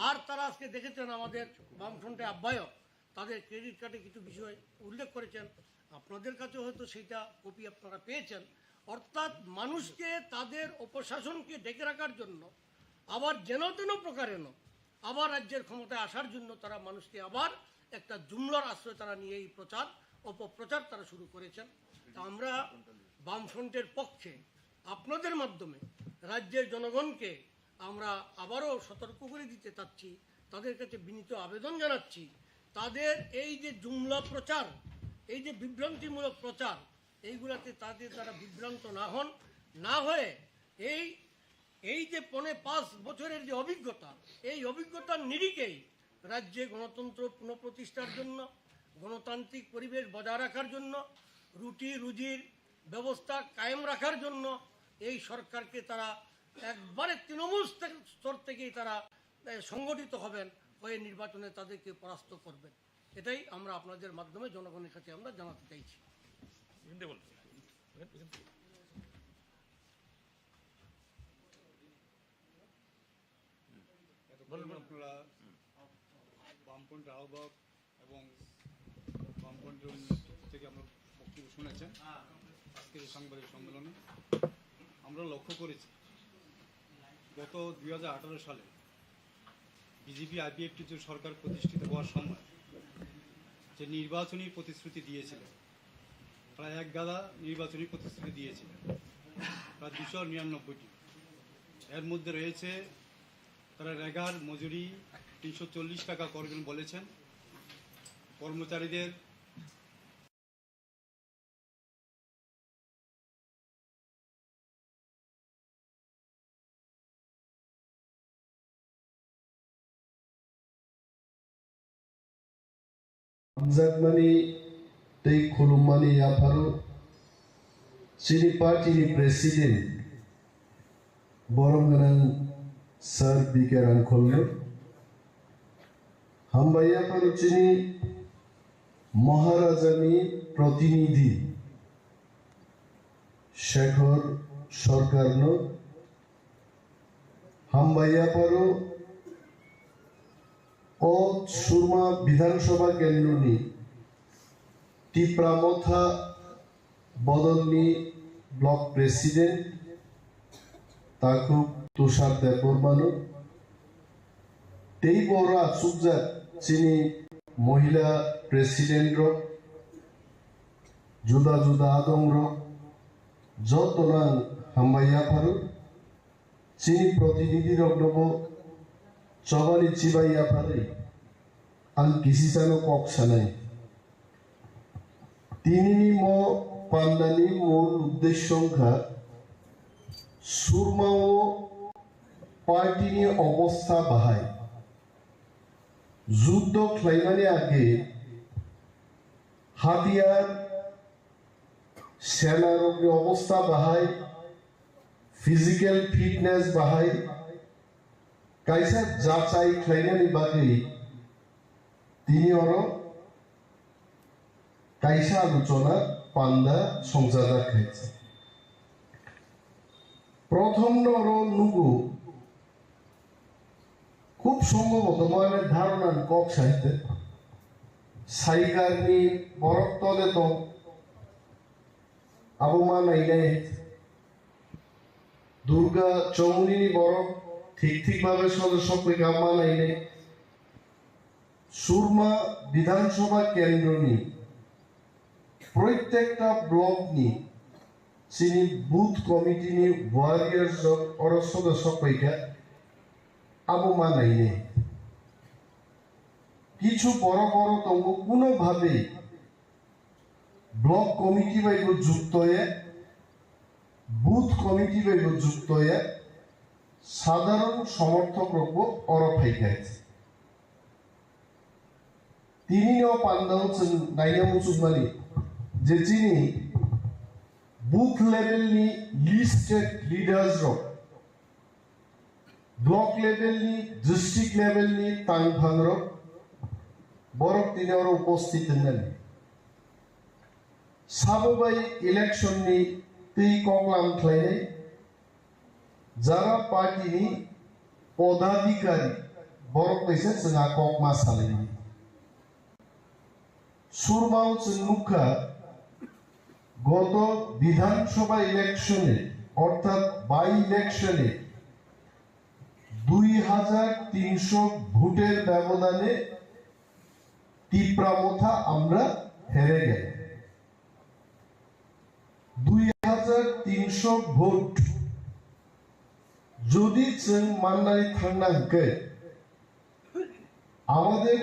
আর তারা আজকে দেখেছেন আমাদের বামফ্রন্টের আহ্বায়ক তাদের ক্রেডিট কার্ডে কিছু বিষয় উল্লেখ করেছেন, আপনাদের কাছে হয়তো সেইটা কপি আপনারা পেয়েছেন। অর্থাৎ মানুষকে তাদের অপশাসনকে ডেকে রাখার জন্য, আবার যেন তেন প্রকারেণ আবার রাজ্যের ক্ষমতায় আসার জন্য তারা মানুষকে আবার একটা জুমলার আশ্রয় তারা নিয়ে এই অপপ্রচার তারা শুরু করেছেন। তা আমরা বামফ্রন্টের পক্ষে আপনাদের মাধ্যমে রাজ্যের জনগণকে আমরা আবারও সতর্ক করে দিতে চাচ্ছি, তাদের কাছে বিনীত আবেদন জানাচ্ছি, তাদের এই যে জুমলা প্রচার, এই যে বিভ্রান্তিমূলক প্রচার, এইগুলাতে তাদের তারা বিভ্রান্ত না হন, না হয়ে এই যে 5 বছরের যে অভিজ্ঞতা, এই অভিজ্ঞতার নিরিখেই রাজ্যে গণতন্ত্র পুনঃপ্রতিষ্ঠার জন্য, গণতান্ত্রিক পরিবেশ বজায় রাখার জন্য, রুটি রুজির ব্যবস্থা কায়েম রাখার জন্য এই সরকারকে তারা একবারে তৃণমূল স্তর থেকেই তারা সংগঠিত হবেন, হয়ে নির্বাচনে তাদেরকে পরাস্ত করবেন। এটাই আমরা আপনাদের মাধ্যমে জনগণের কাছে আমরা জানাতে চাইছি। আপনারা বামপন্থী আহ্বায়ক এবং বামপন্থী থেকে আমরা বক্তব্য শুনেছেন আজকের সাংবাদিক সম্মেলনে। আমরা লক্ষ্য করেছি গত 2018 সালে বিজেপি আইপিএফ সরকার প্রতিষ্ঠিত হওয়ার সময় যে নির্বাচনী প্রতিশ্রুতি দিয়েছিল, প্রায় 1 গাদা নির্বাচনী প্রতিশ্রুতি দিয়েছিল, প্রায় 299টি। এর মধ্যে রয়েছে তারা রেগার মজুরি 340 টাকা করবেন বলেছেন, কর্মচারীদের Zakmani tei khulumani yafaru chini party ni president boromganan sir bikeran kholle hambaya paru chini maharajani protinidhi shekhar sarkarno hambaya paru ও সুরমা বিধানসভা কেন্দ্রনি টিপ্রা মথা বদলনি ব্লক প্রেসিডেন্ট তাকু তুষার দেববর্মানো তেই বড় আচুকজাত চিনি মহিলা প্রেসিডেন্ট জুদা জুদা আদং যতনাং হাম্বাইয়া ফারু চিনি প্রতিনিধি রকনব চবানি চিবাইয়া ফারে ang kisisano kok sanay tinini mo pandani মূল উদ্দেশ্য সংখ্যা সুরমা ও পার্টিনি অবস্থা বাহাই যুদ্ধ খাইমানি আগে হাতিয়ার সেনার অবস্থা বাহাই ফিজিক্যাল ফিটনেস বাহাই কাইসা যাচাই খাইমানি বাগে তিনি কাইসা আলোচনা পান্দা সংজাদা খাইছে প্রথম নুগু খুব সম্ভবত মনের ধারণা কক সাহিত্যে সাইকারনি বরফ তলে তো আবমা নাই নাই দুর্গা চৌমুনি বরফ ঠিক ভাবে সদস্যকে গামা নাই নাই সুরমা বিধানসভা কেন্দ্র নি প্রত্যেকটা ব্লক নি চিনি বুথ কমিটি নি ওয়ারিয়ার্স অর সদস্যকে আবমা নাই নাই কিছু বড় বড় তঙ্গ কোনোভাবে ব্লক কমিটি বাইব যুক্ত হয়ে বুথ কমিটি বাইব যুক্ত হয়ে সাধারণ সমর্থক রূপ অরফাইকাইছে তিনি পান্দা হচ্ছেন নাইনা মুসুমানি যে চিনি বুথ লেভেল নি listed leaders rock block level নি ডিস্ট্রিক্ট লেভেল নি তাংভাং রক বরফ তিনি উপস্থিত নেন সাববাই ইলেকশন নি তেই ককলাম খাইনাই যারা পার্টি নি পদাধিকারী বরফ পয়সা जोंहा ককমা সালাইনি সুরমাও মুখা গত বিধানসভা ইলেকশনে অর্থাৎ বাই ইলেকশনে 2300 ভোটের ব্যবধানে টিপ্রা মোথা আমরা হেরে গেল 2300 ভোট যদি जों মাননাनै थांनांगो আমাদের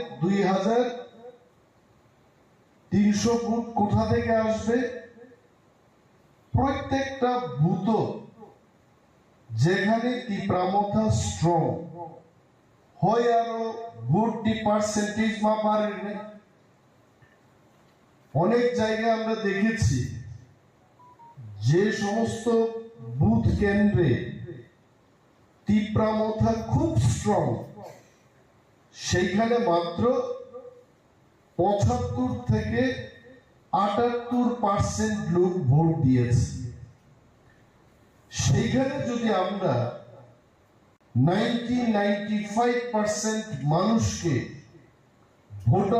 2300 ভোট কোথা থেকে আসবে প্রত্যেকটা বুথ যেখানে টিপ্রা মোথা স্ট্রং হয় আরো ভোটটি পার্সেন্টেজ মা পারে অনেক জায়গায় আমরা দেখেছি যে সমস্ত বুথ কেন্দ্রে টিপ্রা মোথা খুব স্ট্রং সেইখানে মাত্র 75 থেকে 78% লোক ভোট দিয়েছে সেইখানে যদি আমরা 95% মানুষকে ভোটার